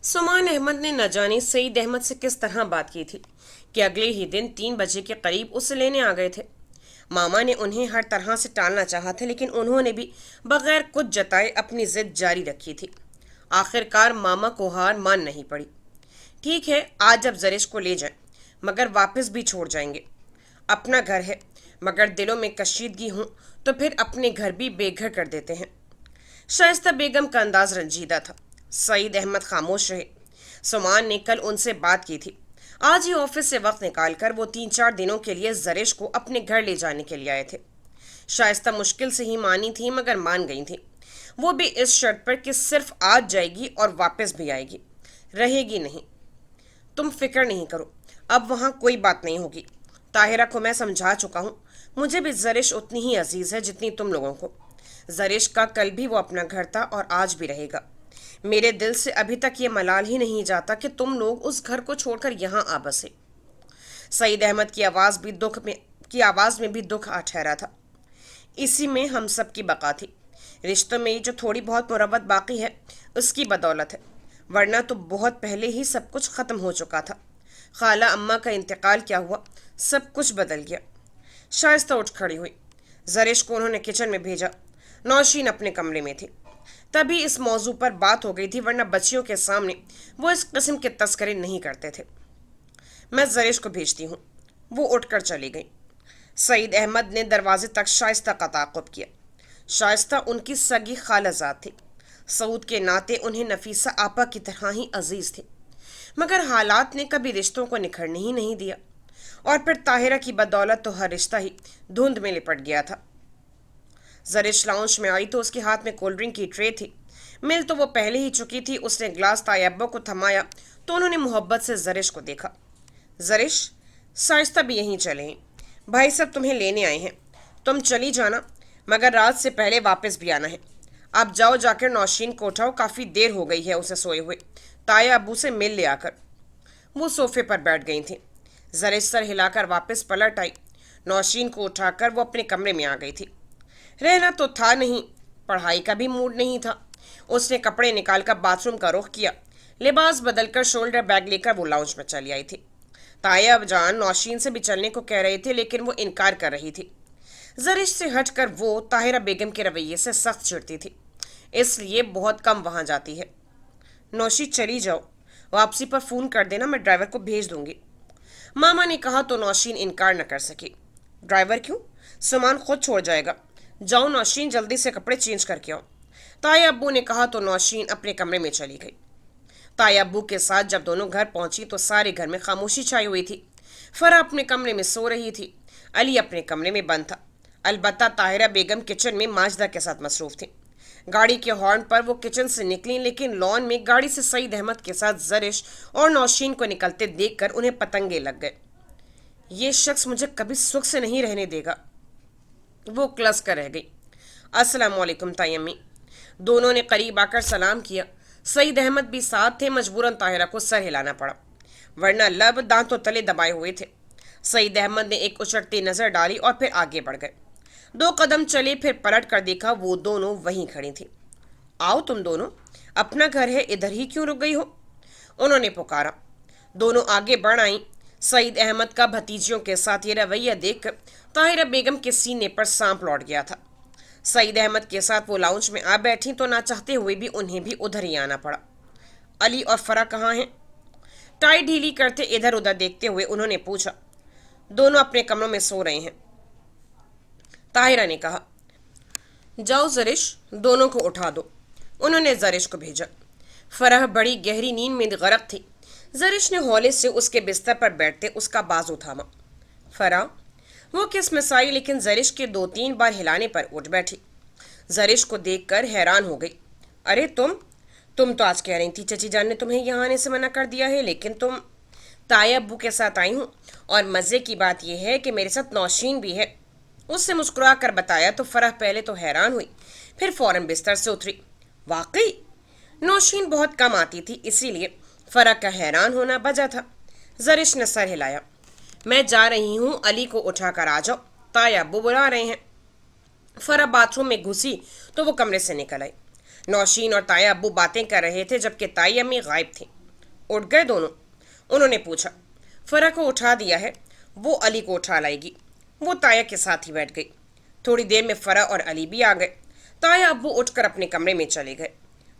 सुमान अहमद ने न जाने सईद अहमद से किस तरह बात की थी कि अगले ही दिन 3 बजे के करीब उसे लेने आ गए थे। मामा ने उन्हें हर तरह से टालना चाहा था, लेकिन उन्होंने भी बगैर कुछ जताए अपनी जिद जारी रखी थी। आखिरकार मामा को हार मान नहीं पड़ी। ठीक है, आज अब जरिश को ले जाएं, मगर वापस भी छोड़ जाएंगे। अपना घर है, मगर दिलों में कशीदगी हूं तो फिर अपने घर भी बेघर कर देते हैं। शाइस्ता बेगम का अंदाज रंजीदा था। सईद अहमद खामोश रहे। सुमान ने कल उनसे बात की थी। आज ही ऑफिस से वक्त निकालकर वो 3-4 दिनों के लिए जरिश को अपने घर ले जाने के लिए आए थे। शाइस्ता मुश्किल से ही मानी थी, मगर मान गई थी। वो भी इस शर्त पर कि सिर्फ आज जाएगी और वापस भी आएगी, रहेगी नहीं। तुम फिक्र नहीं करो, अब वहाँ कोई बात नहीं होगी। ताहिरा को मैं समझा चुका हूँ। मुझे भी जरिश उतनी ही अजीज है जितनी तुम लोगों को। जरिश का कल भी वो अपना घर था और आज भी रहेगा। मेरे दिल से अभी तक ये मलाल ही नहीं जाता कि तुम लोग उस घर को छोड़कर यहाँ आ बसे। सईद अहमद की आवाज़ में भी दुख आ ठहरा था। इसी में हम सब की बका थी। रिश्तों में जो थोड़ी बहुत मुरब्बत बाकी है उसकी बदौलत है, वरना तो बहुत पहले ही सब कुछ ख़त्म हो चुका था। खाला अम्मा का इंतकाल क्या हुआ, सब कुछ बदल गया। शाइस्ता उठ खड़ी हुई। जरिश को उन्होंने किचन में भेजा। नौशीन अपने कमरे में थी। तभी इस मौजू पर बात हो गई थी, वरना बच्चियों के सामने वो इस किस्म के तस्करे नहीं करते थे। मैं जरिश को भेजती हूँ। वो उठकर चली गई। सईद अहमद ने दरवाजे तक शाइस्ता का ताक़ुब किया। शाइस्ता उनकी सगी खालाजाद थी। सऊद के नाते उन्हें नफीसा आपा की तरह ही अजीज थी, मगर हालात ने कभी रिश्तों को निखरने ही नहीं दिया। और फिर ताहिरा की बदौलत तो हर रिश्ता ही धुंध में लिपट गया था। जरिश लाउंज में आई तो उसके हाथ में कोल्ड ड्रिंक की ट्रे थी। मिल तो वो पहले ही चुकी थी। उसने ग्लास तायब्बा को थमाया तो उन्होंने मोहब्बत से जरिश को देखा। जरिश, शाइस्ता भी यहीं चले हैं। भाई सब तुम्हें लेने आए हैं। तुम चली जाना, मगर रात से पहले वापस भी आना है। आप जाओ, जाकर नौशीन को उठाओ, काफ़ी देर हो गई है उसे सोए हुए। ताया अबू से मिल ले आकर। वो सोफे पर बैठ गई थी। जरिश सर हिलाकर वापस पलट आई। नौशीन को उठाकर वो अपने कमरे में आ गई थी। रहना तो था नहीं, पढ़ाई का भी मूड नहीं था। उसने कपड़े निकालकर बाथरूम का रुख किया। लिबास बदलकर शोल्डर बैग लेकर वो लाउंज में चली आई थी। ताया जान नौशीन से भी चलने को कह रही थी, लेकिन वो इनकार कर रही थी। जरिश से हटकर वो ताहिरा बेगम के रवैये से सख्त चिढ़ती थी, इसलिए बहुत कम वहाँ जाती है। नौशी, चली जाओ, वापसी पर फ़ोन कर देना, मैं ड्राइवर को भेज दूंगी। मामा ने कहा तो नौशीन इनकार न कर सकी। ड्राइवर क्यों, सामान खुद छोड़ जाएगा। जाओ नौशीन, जल्दी से कपड़े चेंज करके आओ। ताया अब्बू ने कहा तो नौशीन अपने कमरे में चली गई। ताया अब्बू के साथ जब दोनों घर पहुंची तो सारे घर में खामोशी छाई हुई थी। फरा अपने कमरे में सो रही थी। अली अपने कमरे में बंद था। अलबत्ता ताहिरा बेगम किचन में माजदा के साथ मसरूफ थी। गाड़ी के हॉर्न पर वो किचन से निकली, लेकिन लॉन में गाड़ी से सईद अहमद के साथ जरिश और नौशीन को निकलते देखकर उन्हें पतंगे लग गए। ये शख्स मुझे कभी सुख से नहीं रहने देगा, वो क्लस कर रह गई। अस्सलाम वालेकुम ताई अम्मी। दोनों ने करीब आकर सलाम किया। सईद अहमद भी साथ थे। मजबूरन ताहिरा को सर हिलाना पड़ा, वरना लब दांतों तले दबाए हुए थे। सईद अहमद ने एक उचटती नज़र डाली और फिर आगे बढ़ गए। 2 कदम चले, फिर पलट कर देखा, वो दोनों वहीं खड़ी थी। आओ तुम दोनों, अपना घर है, इधर ही क्यों रुक गई हो, उन्होंने पुकारा। दोनों आगे बढ़ आईं। सईद अहमद का भतीजियों के साथ ये रवैया देखकर ताहिरा बेगम के सीने पर सांप लौट गया था। सईद अहमद के साथ वो लाउंज में आ बैठी तो ना चाहते हुए भी उन्हें भी उधर ही आना पड़ा। अली और फरा कहाँ हैं? टाई ढीली करते इधर उधर देखते हुए उन्होंने पूछा। दोनों अपने कमरों में सो रहे हैं, ताहिरा ने कहा। जाओ जरिश, दोनों को उठा दो, उन्होंने जरिश को भेजा। फराह बड़ी गहरी नींद में गरक थी। जरिश ने हौले से उसके बिस्तर पर बैठते उसका बाजू थामा। फरा, वो किस मिसाई, लेकिन जरिश के 2-3 बार हिलाने पर उठ बैठी। जरिश को देखकर हैरान हो गई। अरे तुम तो आज कह रही थी चची जान ने तुम्हें यहाँ आने से मना कर दिया है, लेकिन तुम। ताया अब्बू के साथ आई हूँ, और मज़े की बात यह है कि मेरे साथ नौशीन भी है, उससे मुस्कुरा कर बताया। तो फराह पहले तो हैरान हुई, फिर फौरन बिस्तर से उतरी। वाकई नौशीन बहुत कम आती थी, इसीलिए फराह का हैरान होना बजा था। जरिश ने सर हिलाया। मैं जा रही हूँ, अली को उठा कर आ जाओ, ताया अब्बू बुला रहे हैं। फराह बाथरूम में घुसी तो वो कमरे से निकल आई। नौशीन और ताया अब्बू बातें कर रहे थे, जबकि ताई अम्मी गायब थी। उठ गए दोनों? उन्होंने पूछा। फरह को उठा दिया है, वो अली को उठा लाएगी। वो ताया के साथ ही बैठ गई। थोड़ी देर में फरह और अली भी आ गए। ताया अब्बू उठकर अपने कमरे में चले गए।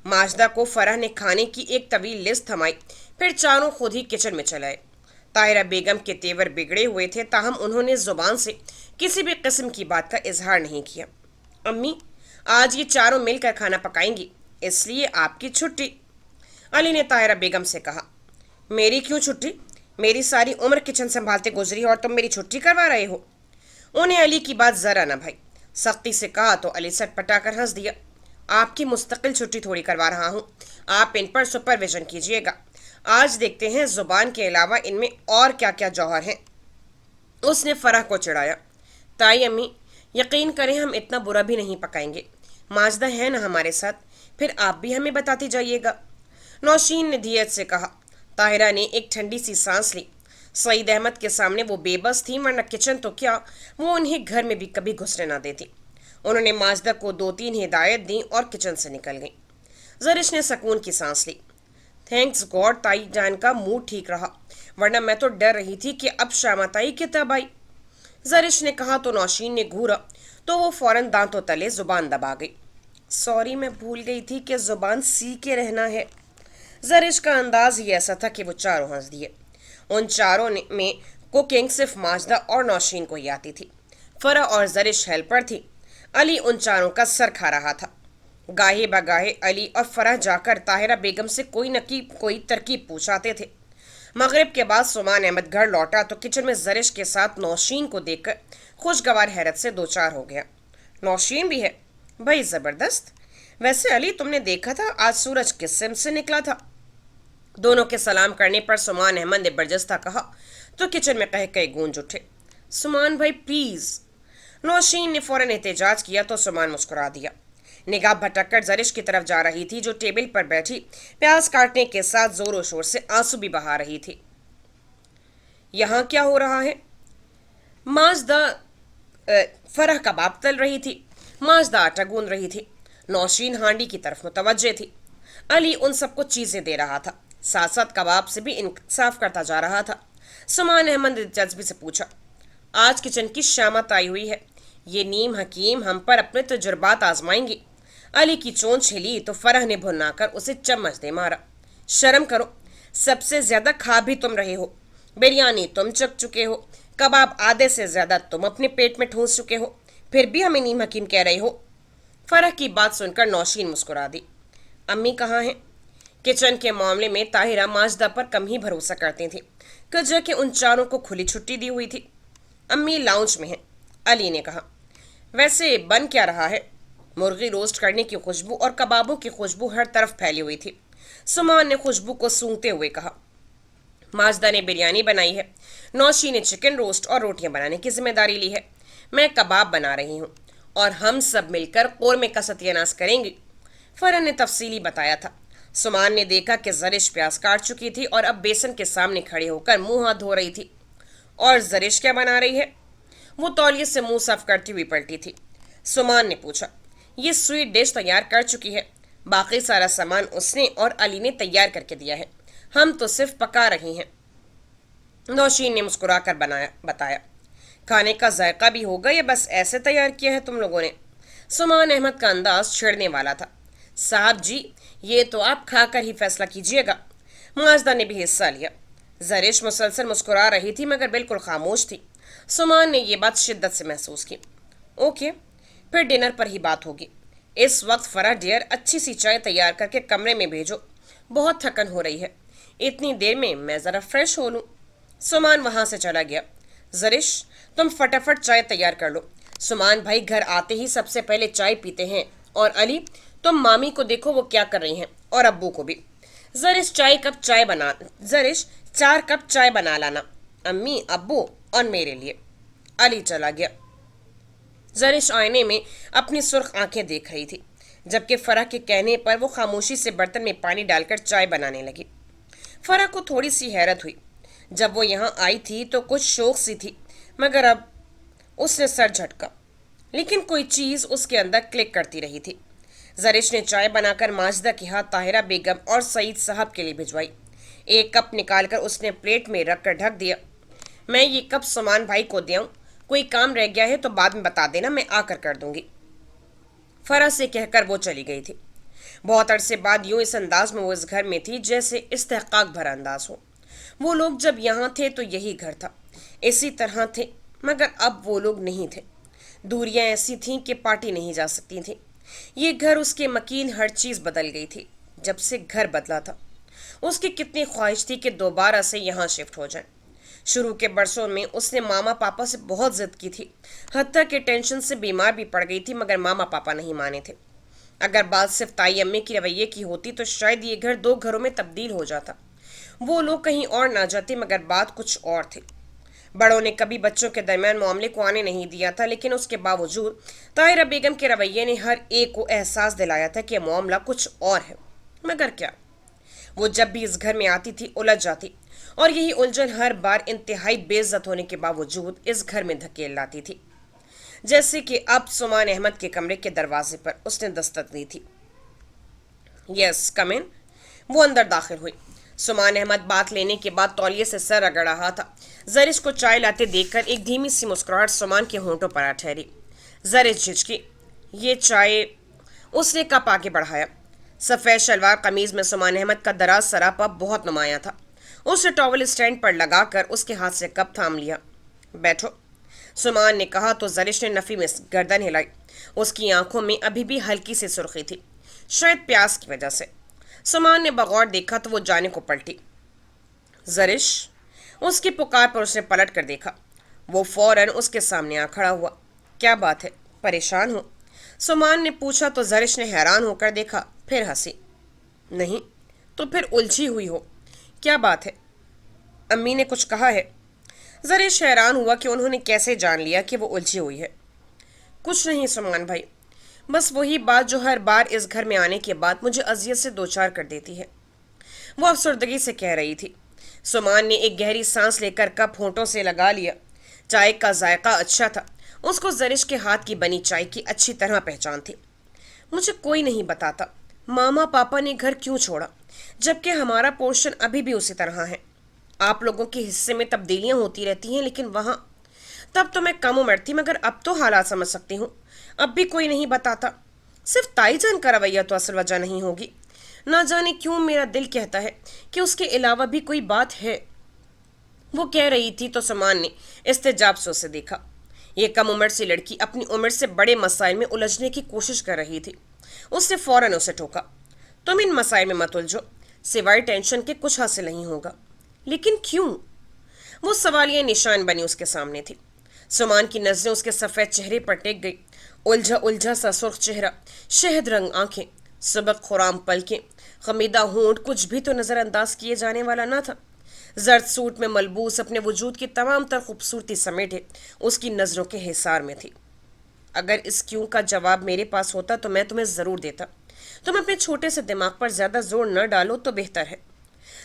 माजदा को फरह ने खाने की एक तवील लिस्ट थमाई, फिर चारों खुद ही किचन में चलाए। ताहिरा बेगम के तेवर बिगड़े हुए थे, ताहम उन्होंने जुबान से किसी भी किस्म की बात का इजहार नहीं किया। अम्मी, आज ये चारों मिलकर खाना पकाएंगी, इसलिए आपकी छुट्टी। अली ने ताहिरा बेगम से कहा। मेरी क्यों छुट्टी? मेरी सारी उम्र किचन संभालते गुजरी और तुम मेरी छुट्टी करवा रहे हो? उन्हें अली की बात जरा न भाई। सख्ती से कहा तो अली सटपटा कर हंस दिया। आपकी मुस्तकिल छुट्टी थोड़ी करवा रहा हूँ, आप इन पर सुपरविजन कीजिएगा। आज देखते हैं जुबान के अलावा इनमें और क्या क्या जौहर हैं। उसने फरह को चिढ़ाया। ताई अम्मी, यकीन करें हम इतना बुरा भी नहीं पकाएंगे। माजदा है ना हमारे साथ, फिर आप भी हमें बताती जाइएगा। नौशीन ने धियत से कहा। ताहिरा ने एक ठंडी सी सांस ली। सईद अहमद के सामने वो बेबस थी, वरना किचन तो क्या, वो उन्हें घर में भी कभी घुसने ना देती। उन्होंने माजदा को 2-3 हिदायत दी और किचन से निकल गई। जरिश ने सकून की सांस ली। थैंक्स गॉड ताई जान का मूड ठीक रहा, वरना मैं तो डर रही थी कि अब शामा ताई की तब आई। जरिश ने कहा तो नौशीन ने घूरा तो वो फौरन दांतों तले जुबान दबा गई। सॉरी, मैं भूल गई थी कि जुबान सी के रहना है। जरिश का अंदाज ही ऐसा था कि वो चारों हंस दिए। उन चारों में कुकिंग सिर्फ माजदा और नौशीन को ही आती थी। फरह और जरिश हेल्पर थी। अली उन चारों का सर खा रहा था। गाहे बगाहे अली और फरह जाकर ताहिरा बेगम से कोई तरकीब पूछाते थे। मगरिब के बाद सुमान अहमद घर लौटा तो किचन में जरिश के साथ नौशीन को देखकर खुशगवार हैरत से दो चार हो गया। नौशीन भी है भाई, जबरदस्त। वैसे अली, तुमने देखा था आज सूरज किस सिम से निकला था? दोनों के सलाम करने पर सुमान अहमद ने बर्जस्ता कहा तो किचन में कह कई गूंज उठे। सुमान भाई प्लीज। नौशीन ने फौरन एहतजाज किया तो सुमान मुस्कुरा दिया। निगाह भटक कर जरिश की तरफ जा रही थी, जो टेबल पर बैठी प्याज काटने के साथ जोरों शोर से आंसू भी बहा रही थी। यहाँ क्या हो रहा है? माजदा फरह कबाब तल रही थी, माजदा आटा गूंद रही थी, नौशीन हांडी की तरफ मुतवज्जे थी। अली उन सबको चीजें दे रहा था, साथ साथ कबाब से भी इंसाफ करता जा रहा था। सुमान अहमद ने जज्बे से पूछा। आज किचन की शामत आई हुई है, ये नीम हकीम हम पर अपने तजुर्बात आजमाएंगी। अली की चोंच हिली तो फरह ने भुनाकर उसे चम्मच दे मारा। शर्म करो, सबसे ज्यादा खा भी तुम रहे हो। बिरयानी तुम चख चुके हो, कबाब आधे से ज्यादा तुम अपने पेट में ठूंस चुके हो, फिर भी हमें नीम हकीम कह रहे हो। फरह की बात सुनकर नौशीन मुस्कुरा दी। अम्मी कहाँ हैं? किचन के मामले में ताहिरा माजदा पर कम ही भरोसा करती थी, कजर के उन चारों को खुली छुट्टी दी हुई थी। अम्मी लाउंज में हैं, अली ने कहा। वैसे बन क्या रहा है? मुर्गी रोस्ट करने की खुशबू और कबाबों की खुशबू हर तरफ फैली हुई थी। सुमान ने खुशबू को सूंघते हुए कहा। माजदा ने बिरयानी बनाई है, नौशी ने चिकन रोस्ट और रोटियां बनाने की जिम्मेदारी ली है, मैं कबाब बना रही हूँ और हम सब मिलकर कोरमे का सत्यानाश करेंगे। फरह ने तफसीली बताया था। सुमान ने देखा कि जरिश प्याज काट चुकी थी और अब बेसन के सामने खड़े होकर मुंह हाथ धो रही थी। और जरिश क्या बना रही है? वो तौलिए से मुंह साफ करती हुई पलटी थी। सुमान ने पूछा। ये स्वीट डिश तैयार कर चुकी है, बाकी सारा सामान उसने और अली ने तैयार करके दिया है, हम तो सिर्फ पका रही हैं। नौशीन ने मुस्कुराकर बताया। खाने का जायका भी होगा या बस ऐसे तैयार किया है तुम लोगों ने? सुमान अहमद का अंदाज छेड़ने वाला था। साहब जी, ये तो आप खाकर ही फैसला कीजिएगा। माजदा ने भी हिस्सा लिया। जरिश मुसलसल मुस्कुरा रही थी मगर बिल्कुल खामोश थी। सुमान ने यह बात शिद्दत से महसूस की। ओके, फिर डिनर पर ही बात होगी। इस वक्त फरह डियर अच्छी सी चाय तैयार करके कमरे में भेजो, बहुत थकन हो रही है। इतनी देर में मैं ज़रा फ्रेश हो लूँ। सुमान वहाँ से चला गया। जरिश, तुम फटाफट चाय तैयार कर लो, सुमान भाई घर आते ही सबसे पहले चाय पीते हैं। और अली, तुम मामी को देखो वो क्या कर रही हैं, और अब्बू को भी। जरिश 4 कप चाय बना लाना, अम्मी, अब्बू और मेरे लिए। अली चला गया। जरिश आईने में अपनी सुर्ख आंखें देख रही थी, जबकि फरह के कहने पर वो खामोशी से बर्तन में पानी डालकर चाय बनाने लगी। फरह को थोड़ी सी हैरत हुई। जब वो यहाँ आई थी तो कुछ शौक सी थी, मगर अब उसने सर झटका, लेकिन कोई चीज़ उसके अंदर क्लिक करती रही थी। जरिश ने चाय बनाकर माजदा के हाथ ताहिरा बेगम और सईद साहब के लिए भिजवाई। एक कप निकालकर उसने प्लेट में रख कर ढक दिया। मैं ये कप सुमान भाई को दे आऊं? कोई काम रह गया है तो बाद में बता देना, मैं आकर कर दूंगी। फरज से कहकर वो चली गई थी। बहुत अरसे बाद यूं इस अंदाज में वो इस घर में थी जैसे इस्तेहकाक भरा अंदाज हो। वो लोग जब यहाँ थे तो यही घर था, इसी तरह थे, मगर अब वो लोग नहीं थे। दूरियां ऐसी थीं कि पार्टी नहीं जा सकती थी। ये घर, उसके मकीन, हर चीज़ बदल गई थी जब से घर बदला था। उसकी कितनी ख्वाहिश थी कि दोबारा से यहाँ शिफ्ट हो जाए। शुरू के बरसों में उसने मामा पापा से बहुत जिद की थी, हत्ता के टेंशन से बीमार भी पड़ गई थी, मगर मामा पापा नहीं माने थे। अगर बात सिर्फ ताई अम्मी की रवैये की होती तो शायद ये घर दो घरों में तब्दील हो जाता। वो लोग कहीं और ना जाते, मगर बात कुछ और थी। बड़ों ने कभी बच्चों के दरमियान मामले को आने नहीं दिया था, लेकिन उसके बावजूद ताहिरा बेगम के रवैये ने हर एक को एहसास दिलाया था कि मामला कुछ और है। मगर क्या? वो जब भी इस घर में आती थी उलझ जाती, और यही उलझन हर बार इंतहाई बेइज्जत होने के बावजूद इस घर में धकेल लाती थी। जैसे कि अब सुमान अहमद के कमरे के दरवाजे पर उसने दस्तक दी थी। यस, कम इन। वो अंदर दाखिल हुई। सुमान अहमद बात लेने के बाद तौलिए से सर रगड़ रहा था। जरिश को चाय लाते देखकर एक धीमी सी मुस्कुराहट सुमान के होंठों पर आ ठहरी। जरिश झिझकी। ये चाय। उसने कप आगे बढ़ाया। सफ़ेद शलवार कमीज में सुमान अहमद का दराज सरापा बहुत नुमाया था। उसने टॉवल स्टैंड पर लगाकर उसके हाथ से कप थाम लिया। बैठो, सुमान ने कहा तो जरिश ने नफी में गर्दन हिलाई। उसकी आंखों में अभी भी हल्की सी सुर्खी थी, शायद प्यास की वजह से। सुमान ने बगौर देखा तो वो जाने को पलटी। जरिश, उसकी पुकार पर उसने पलट कर देखा। वो फौरन उसके सामने आ खड़ा हुआ। क्या बात है, परेशान हो? सुमान ने पूछा तो जरिश ने हैरान होकर देखा, फिर हंसी। नहीं तो फिर उलझी हुई हो? क्या बात है? अम्मी ने कुछ कहा है? जरिश हैरान हुआ कि उन्होंने कैसे जान लिया कि वो उलझी हुई है। कुछ नहीं सुमान भाई, बस वही बात जो हर बार इस घर में आने के बाद मुझे अजियत से दो चार कर देती है। वो अफसरदगी से कह रही थी। सुमान ने एक गहरी सांस लेकर कप होंठों से लगा लिया। चाय का जायका अच्छा था। उसको जरिश के हाथ की बनी चाय की अच्छी तरह पहचान थी। मुझे कोई नहीं बताता मामा पापा ने घर क्यों छोड़ा, जबकि हमारा पोर्शन अभी भी उसी तरह है। आप लोगों के हिस्से में तब्दीलियां होती रहती हैं, लेकिन वहाँ तब तो मैं कम उम्र थी, मगर अब तो हालात समझ सकती हूँ। अब भी कोई नहीं बताता। सिर्फ ताई जान का रवैया तो असल वजह नहीं होगी। ना जाने क्यों मेरा दिल कहता है कि उसके अलावा भी कोई बात है। वो कह रही थी तो सुमान ने इस्तेजाब से उसे देखा। ये कम उम्र सी लड़की अपनी उम्र से बड़े मसाइल में उलझने की कोशिश कर रही थी। उसने फौरन उसे टोका, तुम इन मसाइल में मत उलझो, सिवाय टेंशन के कुछ हासिल नहीं होगा। लेकिन क्यों? वो सवालिया निशान बनी उसके सामने थी। सुमान की नजरें उसके सफ़ेद चेहरे पर टेक गई। उलझा उलझा सा सुर्ख चेहरा, शहद रंग आंखें, सबक खुराम पलकें, खमीदा होंठ, कुछ भी तो नज़रअंदाज किए जाने वाला ना था। जर्द सूट में मलबूस अपने वजूद की तमाम तर खूबसूरती समेटे उसकी नज़रों के हिसार में थी। अगर इस क्यों का जवाब मेरे पास होता तो मैं तुम्हें ज़रूर देता। तुम अपने छोटे से दिमाग पर ज़्यादा जोर न डालो तो बेहतर है।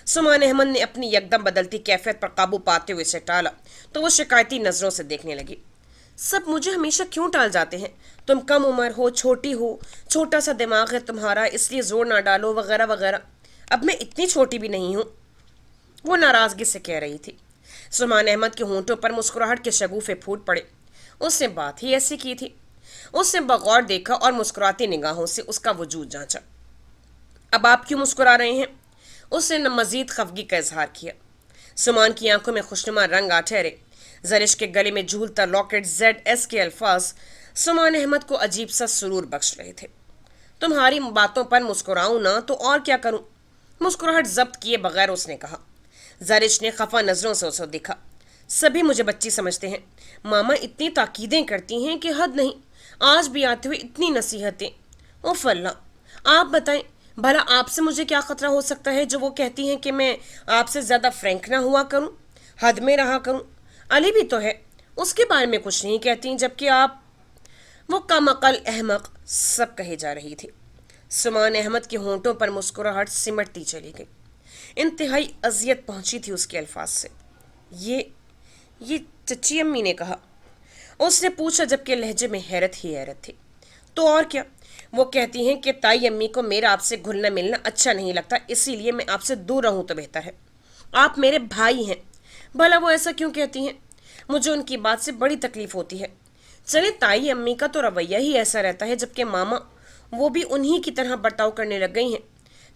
सुमान अहमद ने अपनी यकदम बदलती कैफियत पर काबू पाते हुए इसे टाला तो वो शिकायती नज़रों से देखने लगी। सब मुझे हमेशा क्यों टाल जाते हैं? तुम कम उम्र हो, छोटी हो, छोटा सा दिमाग है तुम्हारा, इसलिए जोर ना डालो, वगैरह वगैरह। अब मैं इतनी छोटी भी नहीं हूँ, वो नाराज़गी से कह रही थी। सुमान अहमद के होंठों पर मुस्कुराहट के शगुफे फूट पड़े। उसने बात ही ऐसी की थी। उसने बगौर देखा और मुस्कुराती निगाहों से उसका वजूद जांचा। अब आप क्यों मुस्कुरा रहे हैं? उसने मजीद खफगी का इजहार किया। सुमान की आंखों में खुशनुमा रंग आ ठहरे। जरिश के गले में झूलता लॉकेट ZS के अल्फाज सुमान अहमद को अजीब सा सुरूर बख्श रहे थे। तुम्हारी बातों पर मुस्कुराऊं ना तो और क्या करूं? मुस्कुराहट जब्त किए बगैर उसने कहा। जरिश ने खफा नजरों से उसे देखा। सभी मुझे बच्ची समझते हैं। मामा इतनी ताकीदें करती हैं कि हद नहीं। आज भी आते हुए इतनी नसीहतें। उफ अल्लाह, आप बताएं, भला आपसे मुझे क्या खतरा हो सकता है जो वो कहती हैं कि मैं आपसे ज़्यादा फ्रैंक ना हुआ करूं, हद में रहा करूं। अली भी तो है, उसके बारे में कुछ नहीं कहती, जबकि आप। वो कम अकल, अहमक, सब कहे जा रही थी। सुमान अहमद के होंठों पर मुस्कुराहट सिमटती चली गई। इंतहाई अजियत पहुंची थी उसके अल्फाज से। ये चची अम्मी ने कहा। उसने पूछा, जबकि लहजे में हैरत ही हैरत थी। तो और क्या? वो कहती हैं कि ताई अम्मी को मेरा आपसे घुलना मिलना अच्छा नहीं लगता, इसीलिए मैं आपसे दूर रहूं तो बेहतर है। آپ میرے بھائی ہیں۔ بھلا وہ ایسا کیوں کہتی ہیں؟ مجھے ان کی بات سے بڑی تکلیف ہوتی ہے۔ چلے تائی امی کا تو رویہ ہی ایسا رہتا ہے، جبکہ ماما وہ بھی انہی کی طرح برتاؤ کرنے لگ گئی ہیں۔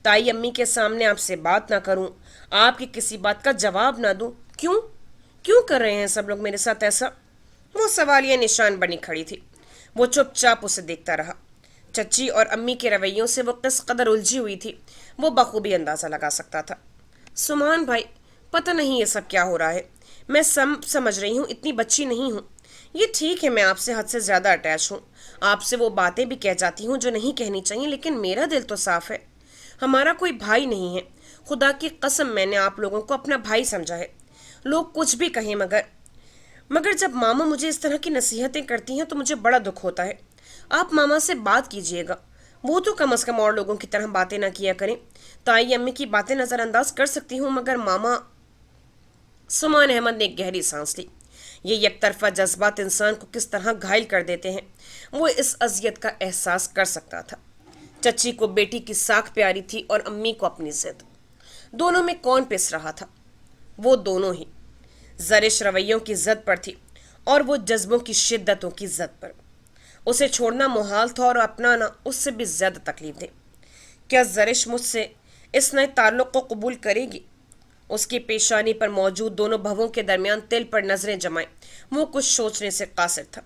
تائی امی کے سامنے آپ سے بات نہ کروں، آپ کی کسی بات کا جواب نہ دوں، کیوں کیوں کر رہے ہیں سب لوگ میرے ساتھ ایسا؟ وہ سوالیہ نشان بنی کھڑی تھی۔ وہ چپ چاپ اسے دیکھتا رہا۔ چچی اور امی کے رویوں سے وہ کس قدر الجھی ہوئی تھی، وہ بخوبی اندازہ لگا سکتا تھا۔ سمان بھائی، پتہ نہیں یہ سب کیا ہو رہا ہے۔ میں سمجھ رہی ہوں اتنی بچی نہیں ہوں۔ یہ ٹھیک ہے میں آپ سے حد سے زیادہ اٹیچ ہوں، آپ سے وہ باتیں بھی کہہ جاتی ہوں جو نہیں کہنی چاہیے، لیکن میرا دل تو صاف ہے۔ ہمارا کوئی بھائی نہیں ہے۔ خدا کی قسم میں نے آپ لوگوں کو اپنا بھائی سمجھا ہے۔ لوگ کچھ بھی کہیں، مگر جب ماما مجھے اس طرح کی نصیحتیں کرتی ہیں تو مجھے بڑا دکھ ہوتا ہے۔ آپ ماما سے بات کیجئے گا، وہ تو کم از کم اور لوگوں کی طرح باتیں نہ کیا کریں۔ تائی امی کی باتیں نظر انداز کر سکتی ہوں، مگر ماما… سمان احمد نے ایک گہری سانس لی۔ یہ یک طرفہ جذبات انسان کو کس طرح گھائل کر دیتے ہیں، وہ اس اذیت کا احساس کر سکتا تھا۔ چچی کو بیٹی کی ساکھ پیاری تھی اور امی کو اپنی ضد۔ دونوں میں کون پس رہا تھا؟ وہ دونوں ہی۔ زرش رویوں کی زد پر تھی اور وہ جذبوں کی شدتوں کی زد پر۔ اسے چھوڑنا محال تھا اور اپنانا اس سے بھی زیادہ تکلیف دے۔ کیا زرش مجھ سے اس نئے تعلق کو قبول کرے گی؟ اس کی پیشانی پر موجود دونوں بھووں کے درمیان تل پر نظریں جمائیں وہ کچھ سوچنے سے قاصر تھا۔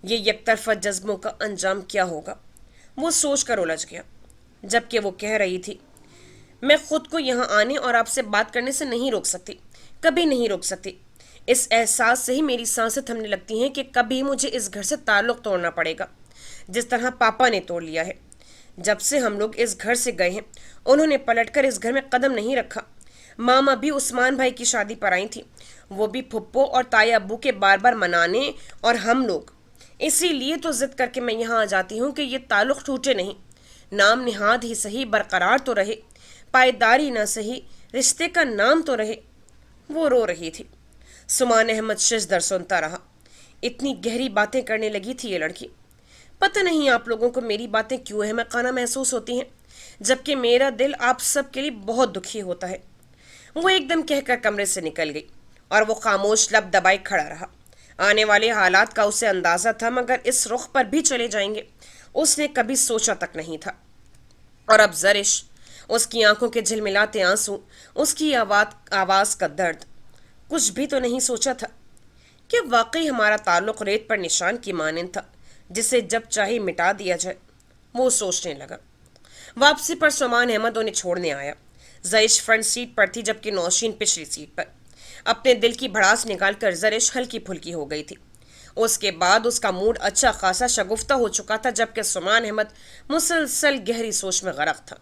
یہ یک طرفہ جذبوں کا انجام کیا ہوگا؟ وہ سوچ کر الجھ گیا، جبکہ وہ کہہ رہی تھی، میں خود کو یہاں آنے اور آپ سے بات کرنے سے نہیں روک سکتی، کبھی نہیں روک سکتی۔ اس احساس سے ہی میری سانسیں تھمنے لگتی ہیں کہ کبھی مجھے اس گھر سے تعلق توڑنا پڑے گا، جس طرح پاپا نے توڑ لیا ہے۔ جب سے ہم لوگ اس گھر سے گئے ہیں انہوں نے پلٹ کر اس گھر میں قدم نہیں رکھا۔ ماما بھی عثمان بھائی کی شادی پر آئی تھی، وہ بھی پھپھو اور تائی ابو کے بار بار منانے، اور ہم لوگ اسی لیے تو ضد کر کے میں یہاں آ جاتی ہوں کہ یہ تعلق ٹوٹے نہیں، نام نہاد ہی صحیح برقرار تو رہے، پائیداری نہ صحیح رشتے کا نام تو رہے۔ وہ رو رہی تھی۔ سمان احمد ششدر سنتا رہا۔ اتنی گہری باتیں کرنے لگی تھی یہ لڑکی۔ پتہ نہیں آپ لوگوں کو میری باتیں کیوں احمقانہ محسوس ہوتی ہیں، جبکہ میرا دل آپ سب کے لیے بہت دکھی ہوتا ہے۔ وہ ایک دم کہہ کر کمرے سے نکل گئی اور وہ خاموش لب دبائے کھڑا رہا۔ آنے والے حالات کا اسے اندازہ تھا، مگر اس رخ پر بھی چلے جائیں گے اس نے کبھی سوچا تک نہیں تھا۔ اور اب زرش، اس کی آنکھوں کے جھلملاتے آنسو، اس کی آواز کا درد، کچھ بھی تو نہیں سوچا تھا کہ واقعی ہمارا تعلق ریت پر نشان کی مانند تھا جسے جب چاہے مٹا دیا جائے۔ وہ سوچنے لگا۔ واپسی پر سمان احمد انہیں چھوڑنے آیا۔ زرش فرنٹ سیٹ پر تھی جبکہ نوشین پچھلی سیٹ پر۔ اپنے دل کی بھڑاس نکال کر زرش ہلکی پھلکی ہو گئی تھی۔ اس کے بعد اس کا موڈ اچھا خاصا شگفتہ ہو چکا تھا، جبکہ سمان احمد مسلسل گہری سوچ میں غرق تھا۔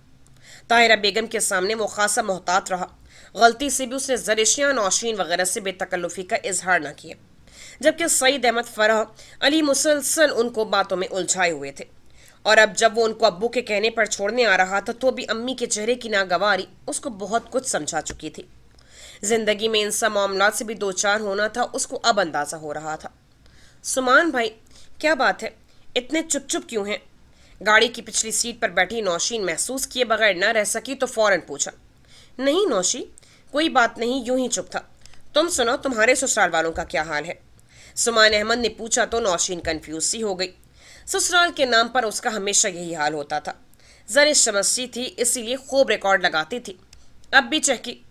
طاہرہ بیگم کے سامنے وہ خاصا محتاط رہا۔ غلطی سے بھی اس نے زرشیاں، نوشین وغیرہ سے بے تکلفی کا اظہار نہ کیا، جبکہ سعید احمد فرح علی مسلسل ان کو باتوں میں الجھائے ہوئے تھے۔ اور اب جب وہ ان کو ابو کے کہنے پر چھوڑنے آ رہا تھا تو بھی امی کے چہرے کی ناگواری اس کو بہت کچھ سمجھا چکی تھی۔ زندگی میں ان سب معاملات سے بھی دو چار ہونا تھا، اس کو اب اندازہ ہو رہا تھا۔ سمان بھائی، کیا بات ہے، اتنے چپ چپ کیوں ہیں؟ گاڑی کی پچھلی سیٹ پر بیٹھی نوشین محسوس کیے بغیر نہ رہ سکی تو فوراً پوچھا۔ نہیں نوشی، کوئی بات نہیں، یوں ہی چپ تھا۔ تم سنو، تمہارے سسرال والوں کا کیا حال ہے؟ سمان احمد نے پوچھا تو نوشین کنفیوز سی ہو گئی۔ سسرال کے نام پر اس کا ہمیشہ یہی حال ہوتا تھا۔ زرش سمجھتی تھی، اسی لیے خوب ریکارڈ لگاتی تھی۔ اب بھی چہکی،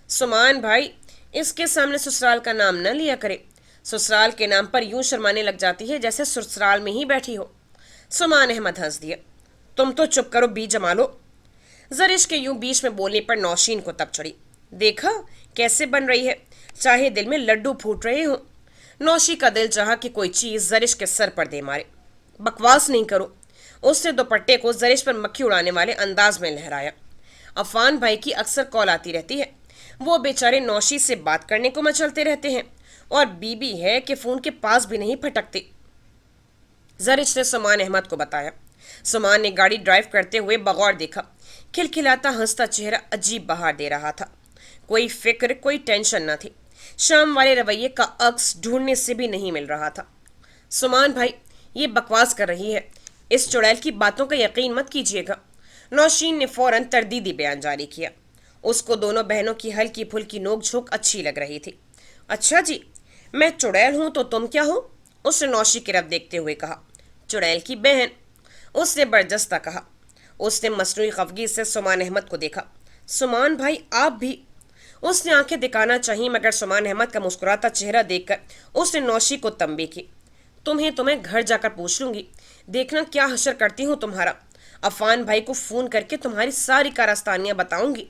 سمان بھائی اس کے سامنے سسرال کا نام نہ لیا کرے، سسرال کے نام پر یوں شرمانے لگ جاتی ہے جیسے سسرال میں ہی بیٹھی ہو۔ سمان احمد ہنس دیا۔ تم تو چپ کرو بی جمالو۔ زرش کے یوں بیچ میں بولنے پر نوشین کو تب چڑھی۔ دیکھا کیسے بن رہی ہے، چاہے دل میں لڈو پھوٹ رہے ہوں۔ نوشی کا دل چاہا کہ کوئی چیز زرش کے سر پر دے مارے۔ بکواس نہیں کرو، اس نے دوپٹے کو زرش پر مکھی اڑانے والے انداز میں لہرایا۔ عفان بھائی کی اکثر کال آتی رہتی ہے، وہ بیچارے نوشی سے بات کرنے کو مچلتے رہتے ہیں، اور بی بی ہے کہ فون کے پاس بھی نہیں پھٹکتے۔ زرش نے سمان احمد کو بتایا۔ سمان نے گاڑی ڈرائیو کرتے ہوئے بغور دیکھا۔ کھلکھلاتا ہنستا چہرہ عجیب بہار دے رہا تھا۔ کوئی فکر، کوئی ٹینشن نہ تھی۔ شام والے رویے کا عکس ڈھونڈنے سے بھی نہیں مل رہا تھا۔ سمان بھائی یہ بکواس کر رہی ہے، اس چڑیل کی باتوں کا یقین مت کیجیے گا۔ نوشین نے فوراً تردیدی بیان جاری کیا۔ اس کو دونوں بہنوں کی ہلکی پھلکی نوک جھوک اچھی لگ رہی تھی۔ اچھا جی، میں چڑیل ہوں تو تم کیا ہو؟ اس نے نوشی کی طرف دیکھتے ہوئے کہا۔ چڑیل کی بہن، اس نے برجستہ کہا۔ اس نے مصنوعی خفگی سے سمان احمد کو دیکھا۔ سمان بھائی آپ بھی؟ اس نے آنکھیں دکھانا چاہی مگر سمان احمد کا مسکراتا چہرہ دیکھ کر اس نے نوشی کو تنبیہ کی۔ تمہیں گھر جا کر پوچھ لوں گی، دیکھنا کیا حشر کرتی ہوں تمہارا۔ عفان بھائی کو فون کر کے تمہاری ساری کارستانیاں بتاؤں گی،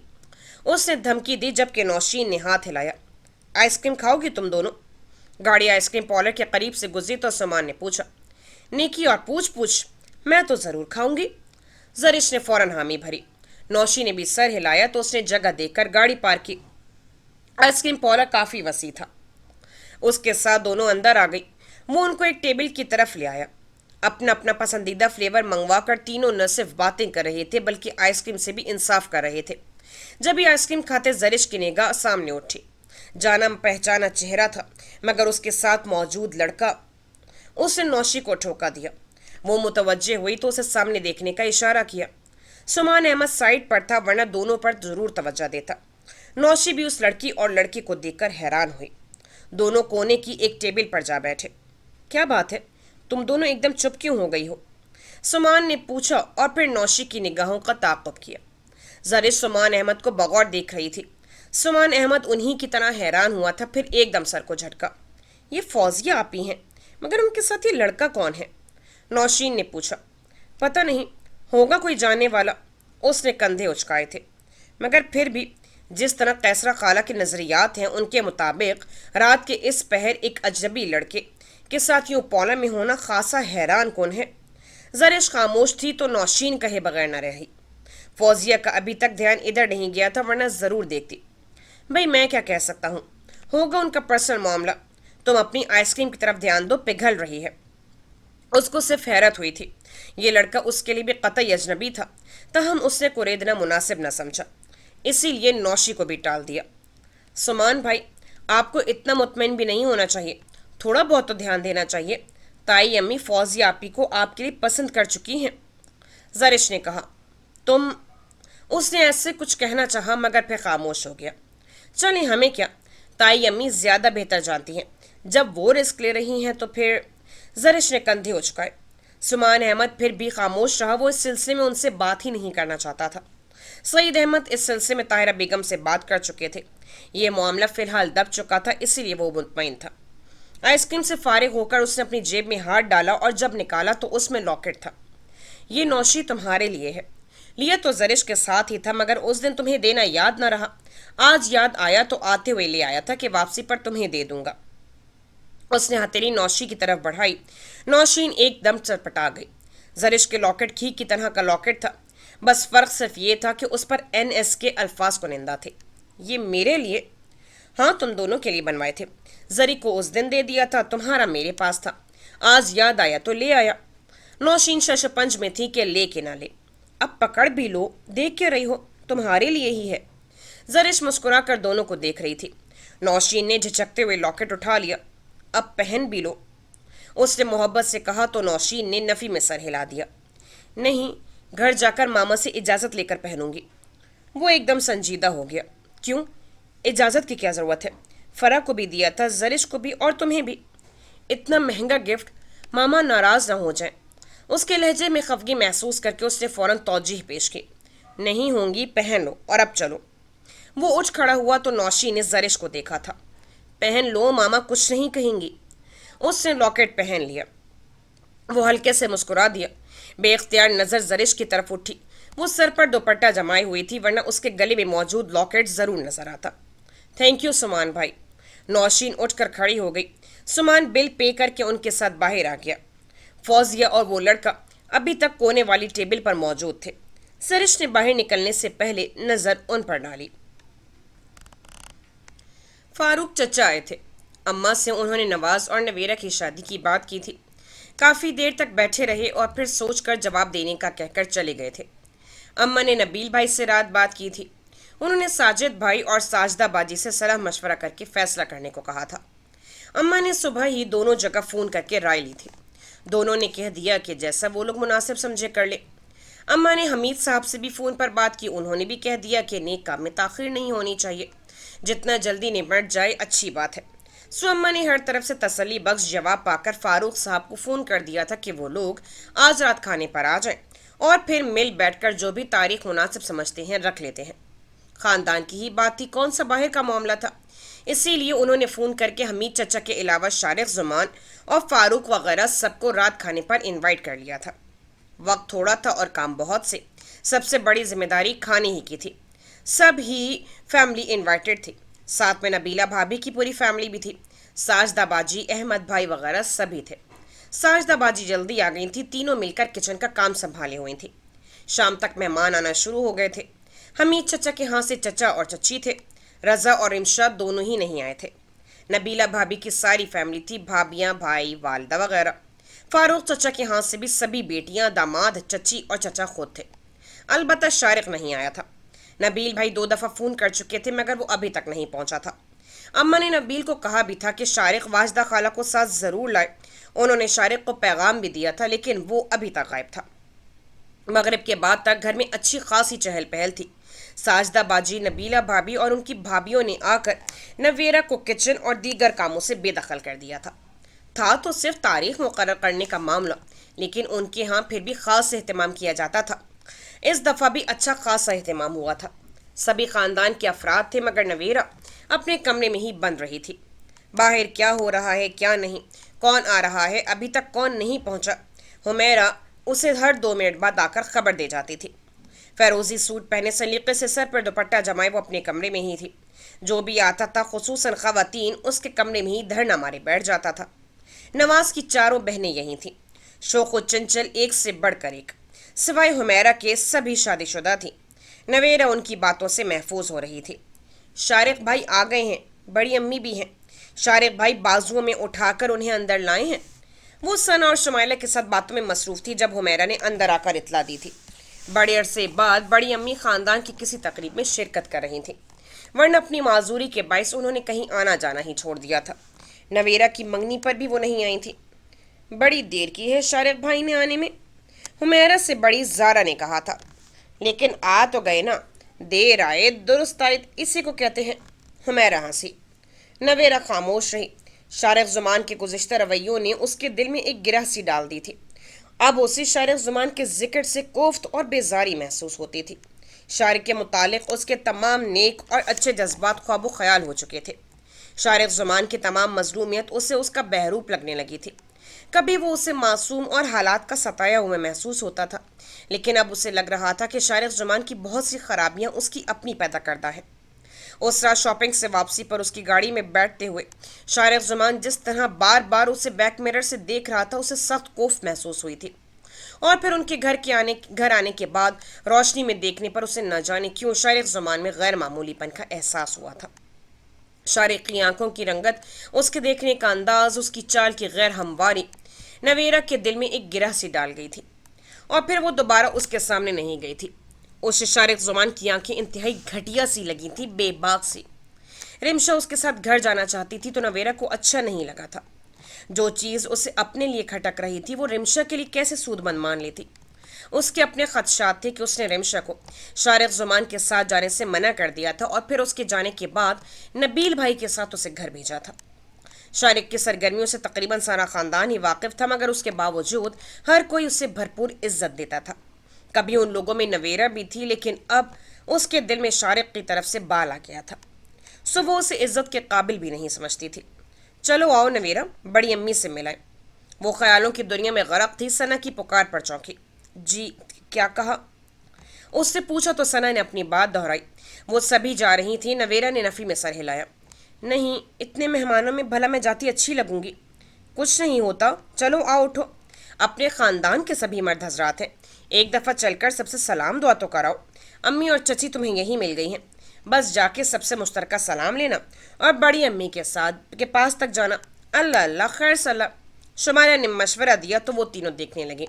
اس نے دھمکی دی جبکہ نوشین نے ہاتھ ہلایا۔ آئس کریم کھاؤ گی تم دونوں؟ گاڑی آئس کریم پارلر کے قریب سے گزری تو سمان نے پوچھا۔ نیکی اور پوچھ میں تو ضرور کھاؤں گی۔ زرش نے فوراً حامی بھری۔ نوشی نے بھی سر ہلایا تو اس نے جگہ دیکھ کر گاڑی پارک کی۔ آئس کریم پارلر کافی وسیع تھا۔ اس کے ساتھ دونوں اندر آ گئی۔ وہ ان کو ایک ٹیبل کی طرف لے آیا۔ اپنا اپنا پسندیدہ فلیور منگوا کر تینوں نہ صرف باتیں کر رہے تھے بلکہ آئس کریم سے بھی انصاف کر رہے تھے۔ جب یہ آئس کریم کھاتے زرش کی نگاہ سامنے اٹھی۔ جانا پہچانا چہرہ تھا مگر اس کے ساتھ موجود لڑکا۔ اس نے نوشی کو ٹھوکا دیا۔ وہ متوجہ ہوئی تو اسے سامنے دیکھنے کا اشارہ کیا۔ سمان احمد سائڈ پر تھا ورنہ دونوں پر ضرور توجہ دیتا۔ نوشی بھی اس لڑکی اور لڑکے کو دیکھ کر حیران ہوئی۔ دونوں کونے کی ایک ٹیبل پر جا بیٹھے۔ کیا بات ہے، تم دونوں ایک دم چپ کیوں ہو گئی ہو؟ سمان نے پوچھا اور پھر نوشی کی نگاہوں کا تعاقب کیا۔ زرش سمان احمد کو بغور دیکھ رہی تھی۔ سمان احمد انہی کی طرح حیران ہوا تھا، پھر ایک دم سر کو جھٹکا۔ یہ فوزیہ آپی ہیں، مگر ان کے ساتھ یہ لڑکا کون ہے؟ نوشین نے پوچھا۔ پتہ نہیں، ہوگا کوئی جانے والا۔ اس نے کندھے اچکائے تھے۔ مگر پھر بھی جس طرح قیصرہ خالہ کے نظریات ہیں ان کے مطابق رات کے اس پہر ایک اجنبی لڑکے کے ساتھ یوں پالر میں ہونا خاصا حیران کن ہے۔ زرش خاموش تھی تو نوشین کہے بغیر نہ رہی۔ فوزیہ کا ابھی تک دھیان ادھر نہیں گیا تھا ورنہ ضرور دیکھتی۔ بھئی میں کیا کہہ سکتا ہوں، ہوگا ان کا پرسنل معاملہ۔ تم اپنی آئس کریم کی طرف دھیان دو، پگھل رہی ہے۔ اس کو صرف حیرت ہوئی تھی۔ یہ لڑکا اس کے لیے بھی قطعی اجنبی تھا، تاہم اس نے کوریدنا مناسب نہ سمجھا، اسی لیے نوشی کو بھی ٹال دیا۔ سمان بھائی، آپ کو اتنا مطمئن بھی نہیں ہونا چاہیے، تھوڑا بہت تو دھیان دینا چاہیے۔ تائی امی فوزیہ آپی کو آپ کے لیے پسند کر چکی ہیں۔ زرش نے کہا۔ تم، اس نے ایسے کچھ کہنا چاہا مگر پھر خاموش ہو گیا۔ چلیں ہمیں کیا، تائی امی زیادہ بہتر جانتی ہیں، جب وہ رسک لے رہی ہیں تو پھر۔ زرش نے کندھے اچکائے۔ سمان احمد پھر بھی خاموش رہا، وہ اس سلسلے میں ان سے بات ہی نہیں کرنا چاہتا تھا۔ سعید احمد اس سلسلے میں طاہرہ بیگم سے بات کر چکے تھے۔ یہ معاملہ فی الحال دب چکا تھا، اسی لیے وہ مطمئن تھا۔ آئس کریم سے فارغ ہو کر اس نے اپنی جیب میں ہاتھ ڈالا اور جب نکالا تو اس میں لاکٹ تھا۔ یہ نوشی تمہارے لیے ہے۔ لیا تو زرش کے ساتھ ہی تھا مگر اس دن تمہیں دینا یاد نہ رہا۔ آج یاد آیا تو آتے ہوئے لے آیا تھا کہ واپسی پر تمہیں دے دوں گا۔ اس نے ہتھیلی نوشی کی طرف بڑھائی۔ نوشین ایک دم چٹپٹا گئی۔ زرش کے لاکٹ گھی کی طرح کا لاکٹ تھا، بس فرق صرف یہ تھا کہ اس پر NS کے الفاظ کنندہ تھے۔ یہ میرے لیے؟ ہاں، تم دونوں کے لیے بنوائے تھے۔ زری کو اس دن دے دیا تھا، تمہارا میرے پاس تھا، آج یاد آیا تو لے آیا۔ نوشین ششپنج میں تھی کہ لے کے نہ لے۔ اب پکڑ بھی لو، دیکھ کے رہی ہو، تمہارے لیے ہی ہے۔ زرش مسکرا کر دونوں کو دیکھ رہی تھی۔ نوشین نے جھجکتے ہوئے لاکٹ اٹھا لیا۔ اب پہن بھی لو، اس نے محبت سے کہا تو نوشین نے نفی میں سر ہلا دیا۔ نہیں، گھر جا کر ماما سے اجازت لے کر پہنوں گی۔ وہ ایک دم سنجیدہ ہو گیا۔ کیوں؟ اجازت کی کیا ضرورت ہے؟ فرح کو بھی دیا تھا، زرش کو بھی اور تمہیں بھی۔ اتنا مہنگا گفٹ، ماما ناراض نہ ہو جائیں۔ اس کے لہجے میں خفگی محسوس کر کے اس نے فوراً توجیہ پیش کی۔ نہیں ہوں گی، پہن لو اور اب چلو۔ وہ اٹھ کھڑا ہوا تو نوشی نے زرش کو دیکھا تھا۔ پہن لو، ماما کچھ نہیں کہیں گی۔ اس نے لاکٹ پہن لیا۔ وہ ہلکے سے مسکرا دیا۔ بے اختیار نظر زرش کی طرف اٹھی۔ وہ سر پر دوپٹہ جمائے ہوئی تھی ورنہ اس کے گلے میں موجود لاکٹ ضرور نظر آتا۔ تھینک یو سمان بھائی۔ نوشین اٹھ کر کھڑی ہو گئی۔ سمان بل پے کر کے ان کے ساتھ باہر آ گیا۔ فوزیہ اور وہ لڑکا ابھی تک کونے والی ٹیبل پر موجود تھے۔ زرش نے باہر نکلنے سے پہلے نظر ان پر ڈالی۔ فاروق چچا آئے تھے۔ اماں سے انہوں نے نواز اور نویرہ کی شادی کی بات کی تھی۔ کافی دیر تک بیٹھے رہے اور پھر سوچ کر جواب دینے کا کہہ کر چلے گئے تھے۔ اماں نے نبیل بھائی سے رات بات کی تھی۔ انہوں نے ساجد بھائی اور ساجدہ باجی سے صلاح مشورہ کر کے فیصلہ کرنے کو کہا تھا۔ اماں نے صبح ہی دونوں جگہ فون کر کے رائے لی تھی۔ دونوں نے کہہ دیا کہ جیسا وہ لوگ مناسب سمجھے کر لے۔ अम्मा ने हमीद साहब से भी फ़ोन पर बात की। उन्होंने भी कह दिया कि नेक काम में ताख़ीर नहीं होनी चाहिए, जितना जल्दी निपट जाए अच्छी बात है। सो अम्मा ने हर तरफ से तसल्ली बख्श जवाब पाकर फारूक साहब को फ़ोन कर दिया था कि वो लोग आज रात खाने पर आ जाएं और फिर मिल बैठकर जो भी तारीख मुनासिब समझते हैं रख लेते हैं। ख़ानदान की ही बात थी, कौन सा बाहर का मामला था। इसीलिए उन्होंने फ़ोन करके हमीद चचा के अलावा शारिक ज़ुमान और फारूक वगैरह सबको रात खाने पर इनवाइट कर लिया था। वक्त थोड़ा था और काम बहुत से। सबसे बड़ी जिम्मेदारी खाने ही की थी। सब ही फैमिली इनवाइटेड थी। साथ में नबीला भाभी की पूरी फैमिली भी थी। साजदा बाजी, अहमद भाई वगैरह सभी थे। साजदा बाजी जल्दी आ गई थी। तीनों मिलकर किचन का काम संभाले हुए थी। शाम तक मेहमान आना शुरू हो गए थे। हमीद चचा के यहाँ से चचा और चची थे। रज़ा और इमशा दोनों ही नहीं आए थे। नबीला भाभी की सारी फैमिली थी, भाभियाँ, भाई, वालदा वगैरह। फारूक चचा के यहाँ से भी सभी बेटियाँ, दामाद, चची और चचा खुद थे। अलबत्ता शारिक नहीं आया था। नबील भाई 2 दफ़ा फ़ोन कर चुके थे मगर वो अभी तक नहीं पहुंचा था। अम्मा ने नबील को कहा भी था कि शारिक वाजदा खाला को साथ ज़रूर लाए। उन्होंने शारिक को पैगाम भी दिया था लेकिन वो अभी तक गायब था। मगरिब के बाद तक घर में अच्छी खासी चहल पहल थी। साजदा बाजी, नबीला भाभी और उनकी भाभीियों ने आकर नवेरा को किचन और दीगर कामों से बेदखल कर दिया था तो सिर्फ तारीख मुकर्रर करने का मामला, लेकिन उनके यहाँ फिर भी ख़ास एहतमाम किया जाता था। इस दफ़ा भी अच्छा खासा एहतमाम हुआ था। सभी ख़ानदान के अफराद थे मगर नवेरा अपने कमरे में ही बंद रही थी। बाहर क्या हो रहा है क्या नहीं, कौन आ रहा है, अभी तक कौन नहीं पहुँचा, हुमैरा उसे हर 2 मिनट बाद आकर खबर दे जाती थी। फेरोजी सूट पहने सलीके से सर पर दुपट्टा जमाए वो अपने कमरे में ही थी। जो भी आता था खुसूसन ख़वातीन उसके कमरे में ही धरना मारे बैठ जाता था। नवाज की चारों बहनें यहीं थीं। शोको चंचल एक से बढ़कर एक। सिवाय हुमैरा के सभी शादीशुदा थी। नवेरा उनकी बातों से महफूज हो रही थी। शारिक भाई आ गए हैं, बड़ी अम्मी भी हैं। शारिक भाई बाजुओं में उठाकर उन्हें अंदर लाए हैं। वो सना और शुमाइला के साथ बातों में मसरूफ़ थी जब हुमैरा ने अंदर आकर इतला दी थी। बड़े अरसे बाद बड़ी अम्मी ख़ानदान की किसी तकरीब में शिरकत कर रही थी, वरना अपनी माजूरी के बायस उन्होंने कहीं आना जाना ही छोड़ दिया था। नवेरा की मंगनी पर भी वो नहीं आई थी। बड़ी देर की है शारिक भाई ने आने में, हुमैरा से बड़ी ज़ारा ने कहा था। लेकिन आ तो गए ना, देर आए दुरुस्त आए, इसी को कहते हैं। हुमैरा हंसी। नवेरा खामोश रही। शारिक ज़ुमान के गुज़िश्ता रवैयों ने उसके दिल में एक गिरह सी डाल दी थी। अब उसे शारिक ज़ुमान के जिक्र से कोफ्त और बेजारी महसूस होती थी। शारिक के मुतालिक उसके तमाम नेक और अच्छे जज्बात ख्वाब ख्याल हो चुके थे। शारिक ज़ुमान की तमाम मजलूमियत उसे उसका बहरूप लगने लगी थी। कभी वो उसे मासूम और हालात का सताया हुआ महसूस होता था, लेकिन अब उसे लग रहा था कि शारिक ज़ुमान की बहुत सी खराबियाँ उसकी अपनी पैदा करता है। उस रात शॉपिंग से वापसी पर उसकी गाड़ी में बैठते हुए शारिक ज़ुमान जिस तरह बार बार उसे बैक मिरर से देख रहा था, उसे सख्त कोफ महसूस हुई थी। और फिर उनके घर आने के बाद रोशनी में देखने पर उसे न जाने क्यों शारिक ज़ुमान में गैर मामूलीपन का एहसास हुआ था। शारिक की आंखों की रंगत, उसके देखने का अंदाज, उसकी चाल की गैर हमवारी नवेरा के दिल में एक गिरह सी डाल गई थी और फिर वो दोबारा उसके सामने नहीं गई थी। उसे शारिक ज़ुमान की आंखें इंतहाई घटिया सी लगी थी, बेबाक सी। रिमशा उसके साथ घर जाना चाहती थी तो नवेरा को अच्छा नहीं लगा था। जो चीज़ उसे अपने लिए खटक रही थी वो रिमशा के लिए कैसे सूदमंद मान लेती। उसके अपने खदशात थे कि उसने रिमशा को शारिक ज़ुमान के साथ जाने से मना कर दिया था और फिर उसके जाने के बाद नबील भाई के साथ उसे घर भेजा था। शारिक की सरगर्मियों से तकरीबन सारा ख़ानदान ही वाकिफ था, मगर उसके बावजूद हर कोई उसे भरपूर इज्जत देता था। कभी उन लोगों में नवेरा भी थी, लेकिन अब उसके दिल में शारिक की तरफ से बाल आ गया था। सो वो उसे इज्जत के काबिल भी नहीं समझती थी। चलो आओ नवेरा, बड़ी अम्मी से मिलाए। वो ख्यालों की दुनिया में गरक थी। सना की पुकार पर चौंकी। जी क्या कहा? उससे पूछा तो सना ने अपनी बात दोहराई। वो सभी जा रही थी। नवेरा ने नफ़ी में सर हिलाया। नहीं, इतने मेहमानों में भला मैं जाती अच्छी लगूंगी? कुछ नहीं होता, चलो आओ उठो। अपने ख़ानदान के सभी मर्द हजरात हैं, एक दफ़ा चलकर सबसे सलाम दुआ तो कराओ। अम्मी और चची तुम्हें यहीं मिल गई हैं, बस जाके सबसे मुश्तरका सलाम लेना और बड़ी अम्मी के पास तक जाना। अल्लाह अल्लाह, खैर सलाह। शुमारा ने मशवरा दिया तो वो तीनों देखने लगे।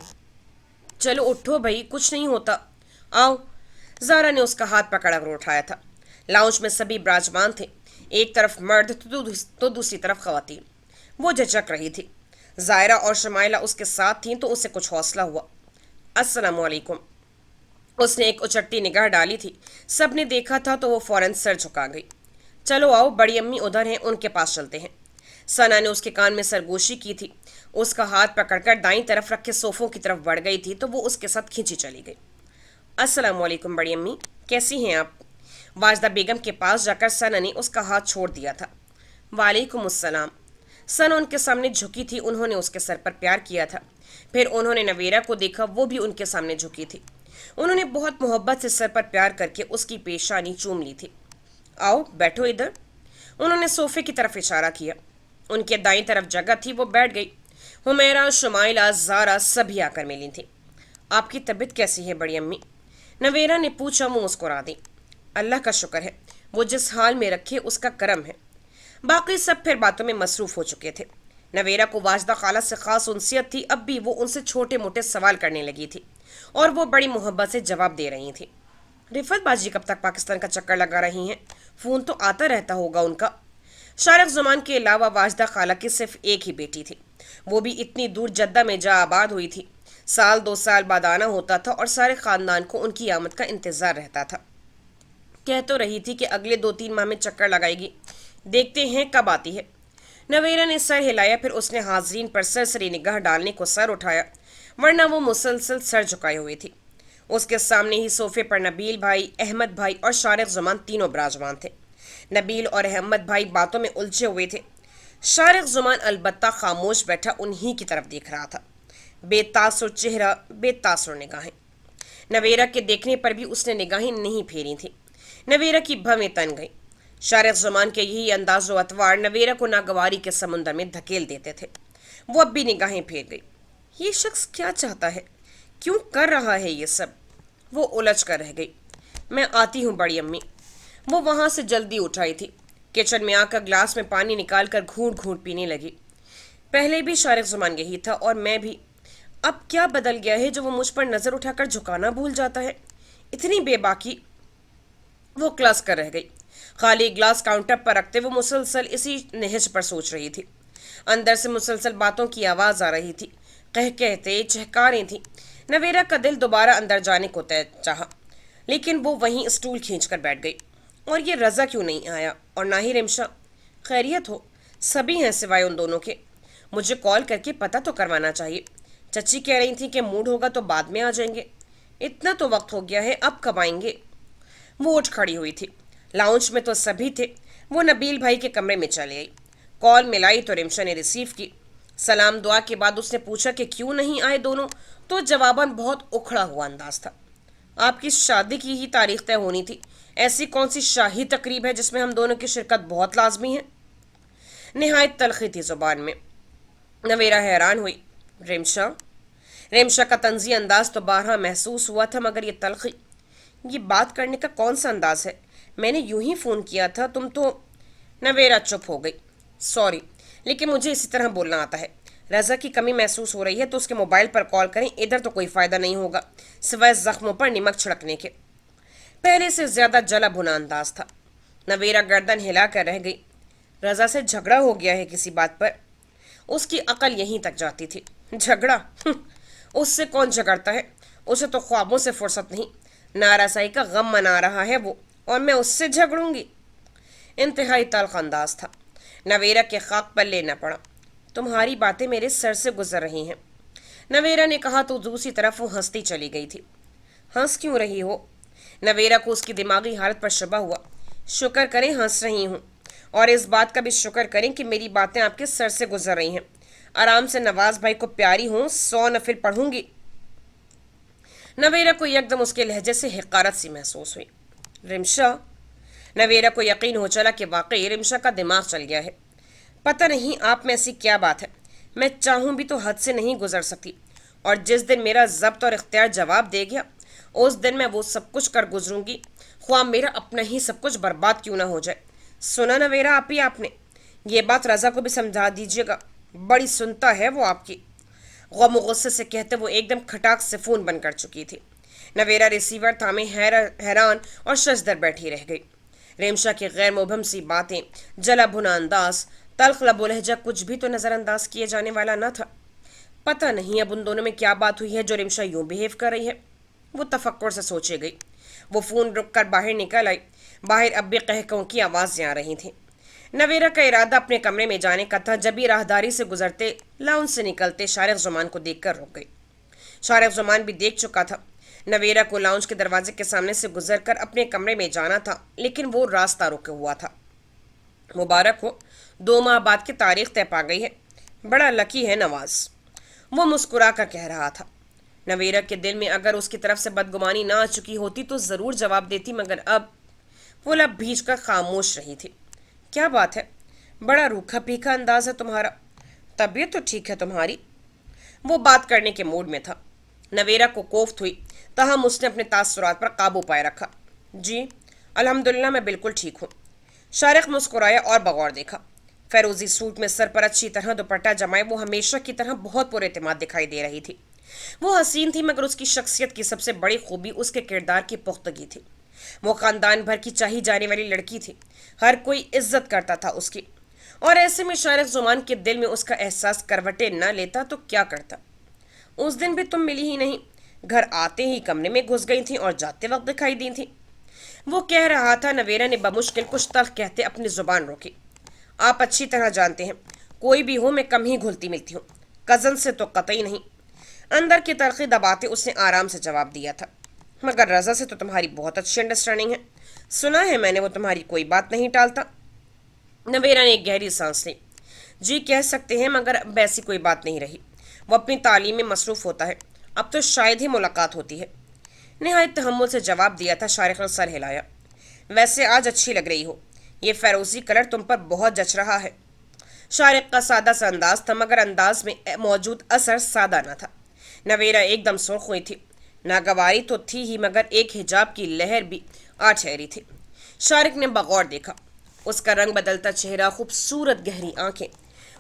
चलो उठो भाई, कुछ नहीं होता, आओ। ज़ारा ने उसका हाथ पकड़ा कर उठाया था। लाउंज में सभी विराजमान थे, एक तरफ मर्द तो दूसरी तरफ ख़वातीन। वो झचक रही थी। ज़ायरा और शमाइला उसके साथ थीं तो उसे कुछ हौसला हुआ। अस्सलामु अलैकुम। उसने एक उचटती निगाह डाली थी। सबने देखा था तो वो फौरन सर झुका गई। चलो आओ, बड़ी अम्मी उधर हैं, उनके पास चलते हैं। सना ने उसके कान में सरगोशी की थी। उसका हाथ पकड़कर दाईं तरफ रखे सोफों की तरफ बढ़ गई थी तो वो उसके साथ खींची चली गई। अस्सलाम वालेकुम बड़ी अम्मी, कैसी हैं आप? वाजदा बेगम के पास जाकर सना ने उसका हाथ छोड़ दिया था। वालेकुम अस्सलाम। सना उनके सामने झुकी थी। उन्होंने उसके सर पर प्यार किया था। फिर उन्होंने नवेरा को देखा, वो भी उनके सामने झुकी थी। उन्होंने बहुत मोहब्बत से सर पर प्यार करके उसकी पेशानी चूम ली थी। आओ बैठो इधर। उन्होंने सोफे की तरफ इशारा किया। उनके दाईं तरफ जगह थी, वो बैठ गई। हुमैरा, शुमाइला, जारा सभी आकर मिली थी। आपकी तबीयत कैसी है बड़ी अम्मी? नवेरा ने पूछा। मुँह मुस्कुरा दी। अल्लाह का शुक्र है, वो जिस हाल में रखे उसका करम है। बाकी सब फिर बातों में मसरूफ हो चुके थे। नवेरा को वाजदा खाला से खास उनसियत थी। अब भी वो उनसे छोटे मोटे सवाल करने लगी थी और वो बड़ी मोहब्बत से जवाब दे रही थी। रिफत बाजी कब तक पाकिस्तान का चक्कर लगा रही हैं? फ़ोन तो आता रहता होगा उनका। शारक जुमान के अलावा वाजदा खाला की सिर्फ एक ही बेटी थी। वो भी इतनी दूर जद्दा में जा आबाद हुई थी। साल 2 साल बाद आना होता था और सारे ख़ानदान को उनकी आमद का इंतज़ार रहता था। कह तो रही थी कि अगले 2-3 माह में चक्कर लगाएगी, देखते हैं कब आती है। नवेरा ने सर हिलाया। फिर उसने हाजरीन पर सरसरी निगाह डालने को सर उठाया, वरना वो मुसलसल सर झुकाए हुई थी। उसके सामने ही सोफे पर नबील भाई, अहमद भाई और शारिक जुमान तीनों विराजमान थे। नबील और अहमद भाई बातों में उलझे हुए थे। शारिक जुमान अलबत्ता खामोश बैठा उन्हीं की तरफ देख रहा था। बेतासुर चेहरा, बेतासुर निगाहें। नवेरा के देखने पर भी उसने निगाहें नहीं फेरी थी। नवेरा की भवें तन गई। शारिक जुमान के यही अंदाज़ो अतवार नवेरा को नागवारी के समुंदर में धकेल देते थे। वो अब भी निगाहें फेर गई। ये शख्स क्या चाहता है? क्यों कर रहा है ये सब? वो उलझ कर रह गई। मैं आती हूँ बड़ी अम्मी। वो वहाँ से जल्दी उठाई थी। किचन में आकर ग्लास में पानी निकाल कर घूंट घूंट पीने लगी। पहले भी शारिक जुमान यही था और मैं भी। अब क्या बदल गया है जो वो मुझ पर नज़र उठाकर झुकाना भूल जाता है? इतनी बेबाकी। वो क्लास कर रह गई। खाली ग्लास काउंटर पर रखते वो मुसलसल इसी नहज पर सोच रही थी। अंदर से मुसलसल बातों की आवाज़ आ रही थी। कह कहते चहकारें थी। नवेरा का दिल दोबारा अंदर जाने को तय चाहा, लेकिन वो वहीं स्टूल खींच कर बैठ गई। और ये रज़ा क्यों नहीं आया? और ना ही रिमशा। खैरियत हो? सभी हैं सिवाय उन दोनों के। मुझे कॉल करके पता तो करवाना चाहिए। चची कह रही थी कि मूड होगा तो बाद में आ जाएंगे। इतना तो वक्त हो गया है, अब कब आएंगे? वो उठ खड़ी हुई थी। लाउंज में तो सभी थे। वो नबील भाई के कमरे में चली आई। कॉल मिलाई तो रिमशा ने रिसीव की। सलाम दुआ के बाद उसने पूछा कि क्यों नहीं आए दोनों, तो जवाबन बहुत उखड़ा हुआ अंदाज था। आपकी शादी की ही तारीख तय होनी थी। ऐसी कौन सी शाही तकरीब है जिसमें हम दोनों की शिरकत बहुत लाजमी है? नहायत तलखी थी जुबान में। नवेरा हैरान हुई। रिमशा? रिमशा का तंजी अंदाज तो बारहा महसूस हुआ था, मगर ये तलखी, ये बात करने का कौन सा अंदाज है? मैंने यूं ही फ़ोन किया था, तुम तो। नवेरा चुप हो गई। सॉरी, लेकिन मुझे इसी तरह बोलना आता है। रज़ा की कमी महसूस हो रही है तो उसके मोबाइल पर कॉल करें। इधर तो कोई फ़ायदा नहीं होगा सिवाय ज़ख्मों पर नमक छिड़कने के। पहले से ज़्यादा जला भुना अंदाज था। नवेरा गर्दन हिला कर रह गई। रज़ा से झगड़ा हो गया है किसी बात पर? उसकी अकल यहीं तक जाती थी। झगड़ा? उससे कौन झगड़ता है? उसे तो ख्वाबों से फुर्सत नहीं। नारासाई का गम मना रहा है वो, और मैं उससे झगड़ूंगी? इंतहाई तल्ख अंदाज था। नवेरा के खाक पर लेना पड़ा। तुम्हारी बातें मेरे सर से गुजर रही हैं, नवेरा ने कहा तो दूसरी तरफ वो हंसती चली गई थी। हंस क्यों रही हो? नवेरा को उसकी दिमागी हालत पर शबा हुआ। शुक्र करें हंस रही हूँ, और इस बात का भी शुक्र करें कि मेरी बातें आपके सर से गुजर रही हैं। आराम से नवाज भाई को प्यारी हूँ, 100 नफिल पढ़ूंगी। नवेरा को यकदम उसके लहजे से हिकारत सी महसूस हुई। रिमशा? नवेरा को यकीन हो चला कि वाकई रिमशा का दिमाग चल गया है। पता नहीं आप में ऐसी क्या बात है, मैं चाहूँ भी तो हद से नहीं गुजर सकती, और जिस दिन मेरा ज़ब्त और इख्तियार जवाब दे गया उस दिन मैं वो सब कुछ कर गुजरूंगी, ख्वाह मेरा अपना ही सब कुछ बर्बाद क्यों ना हो जाए। सुना नवेरा आप ही आपने? ये बात रज़ा को भी समझा दीजिएगा, बड़ी सुनता है वो आपकी। गम गुस्से से कहते वो एकदम खटाक से फ़ोन बंद कर चुकी थी। नवेरा रिसीवर थामे हैरान और शशदर बैठी रह गई। रेमशा की गैर मुबहम सी बातें, जला भुना अंदाज, तल्ख लबो लहजा कुछ भी तो नज़रअंदाज किए जाने वाला न था। पता नहीं अब उन दोनों में क्या बात हुई है जो रिमशा यूं बिहेव कर रही है। वो तफक्कुर से सोचे गई। वो फ़ोन रुक कर बाहर निकल आई। बाहर अब भी कहकों की आवाज़ें आ रही थीं। नवेरा का इरादा अपने कमरे में जाने का था, जब भी राहदारी से गुजरते लाउंज से निकलते शारिक जुमान को देखकर रुक गई। शारिक जुमान भी देख चुका था। नवेरा को लाउंज के दरवाजे के सामने से गुजरकर अपने कमरे में जाना था, लेकिन वो रास्ता रुके हुआ था। मुबारक हो, 2 माह बाद की तारीख तय पा गई है। बड़ा लकी है नवाज, वो मुस्कुरा कर कह रहा था। नवेरा के दिल में अगर उसकी तरफ से बदगुमानी ना आ चुकी होती तो ज़रूर जवाब देती, मगर अब वो लब भींच कर खामोश रही थी। क्या बात है, बड़ा रूखा पीखा अंदाज है तुम्हारा। तबीयत तो ठीक है तुम्हारी। वो बात करने के मूड में था। नवेरा को कोफ्त हुई, ताहम उसने अपने तासुरात पर काबू पाए रखा। जी अल्हम्दुलिल्लाह, मैं बिल्कुल ठीक हूँ। शारिक मुस्कुराया और बगौर देखा। फेरोजी सूट में सर पर अच्छी तरह दुपट्टा जमाए वो हमेशा की तरह बहुत पुरएतमाद दिखाई दे रही थी। वो हसीन थी, मगर उसकी शख्सियत की सबसे बड़ी खूबी उसके किरदार की पुख्तगी थी। वो खानदान भर की चाही जाने वाली लड़की थी। हर कोई इज्जत करता था उसकी। और ऐसे में शारिक जुमान के दिल में उसका एहसास करवटें न लेता तो क्या करता। उस दिन भी तुम मिली ही नहीं। घर आते ही कमरे में घुस गई थी और जाते वक्त दिखाई दी थी। वो कह रहा था। नवेरा ने बमुश्किल कुछ तल्ख कहते अपनी जुबान रोकी। आप अच्छी तरह जानते हैं, कोई भी हो मैं कम ही घुलती मिलती हूँ, कज़न से तो कतई नहीं। अंदर की तलखी दबाते उसने आराम से जवाब दिया था। मगर रज़ा से तो तुम्हारी बहुत अच्छी अंडरस्टैंडिंग है। सुना है मैंने, वो तुम्हारी कोई बात नहीं टालता। नवेरा ने एक गहरी सांस ली। जी कह सकते हैं, मगर अब ऐसी कोई बात नहीं रही। वो अपनी तालीम में मसरूफ़ होता है, अब तो शायद ही मुलाकात होती है। निहायत तहम्मुल से जवाब दिया था। शारिक ने सर हिलाया। वैसे आज अच्छी लग रही हो, ये फेरोजी कलर तुम पर बहुत जच रहा है। शारिक का सादा सा अंदाज था, मगर अंदाज में मौजूद असर सादा न था। नवेरा एकदम सुर्ख हुई थी। नागवारी तो थी ही, मगर एक हिजाब की लहर भी आ ठहरी थी। शारिक ने बगौर देखा। उसका रंग बदलता चेहरा, खूबसूरत गहरी आंखें,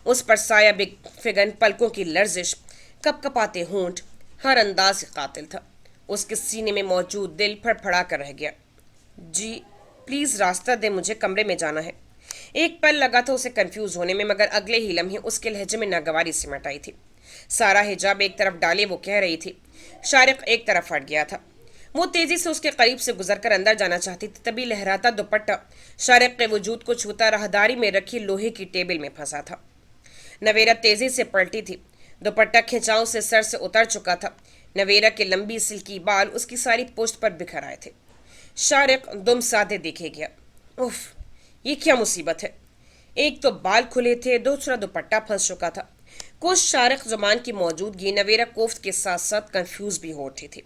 उस पर साया फिगन, पलकों की लर्जिश, कपकपाते होंठ, हर अंदाज से कातिल था। उसके सीने में मौजूद दिल फड़फड़ा कर रह गया। जी प्लीज़ रास्ता दे, मुझे कमरे में जाना है। एक पल लगा था उसे कंफ्यूज होने में, मगर अगले ही लम्हे उसके लहजे में नागवारी सिमट आई थी। सारा हिजाब एक तरफ डाले वो कह रही थी। शारिक एक तरफ हट गया था। वो तेजी से उसके करीब से गुजरकर अंदर जाना चाहती थी, तभी लहराता दुपट्टा शारिक के वजूद को छूता राहदारी में रखी लोहे की टेबल में फंसा था। नवेरा तेजी से पलटी थी। दुपट्टा खिंचाव से सर से उतर चुका था। नवेरा के लंबी सिल्की बाल उसकी सारी पुश्त पर बिखर आए थे। शारिक दुम साधे देखे गया। उफ, ये क्या मुसीबत है। एक तो बाल खुले थे, दूसरा दुपट्टा फंस चुका था। कुछ शारिक जुबान की मौजूदगी नवेरा कोफ्त के साथ साथ कंफ्यूज भी हो उठी थी।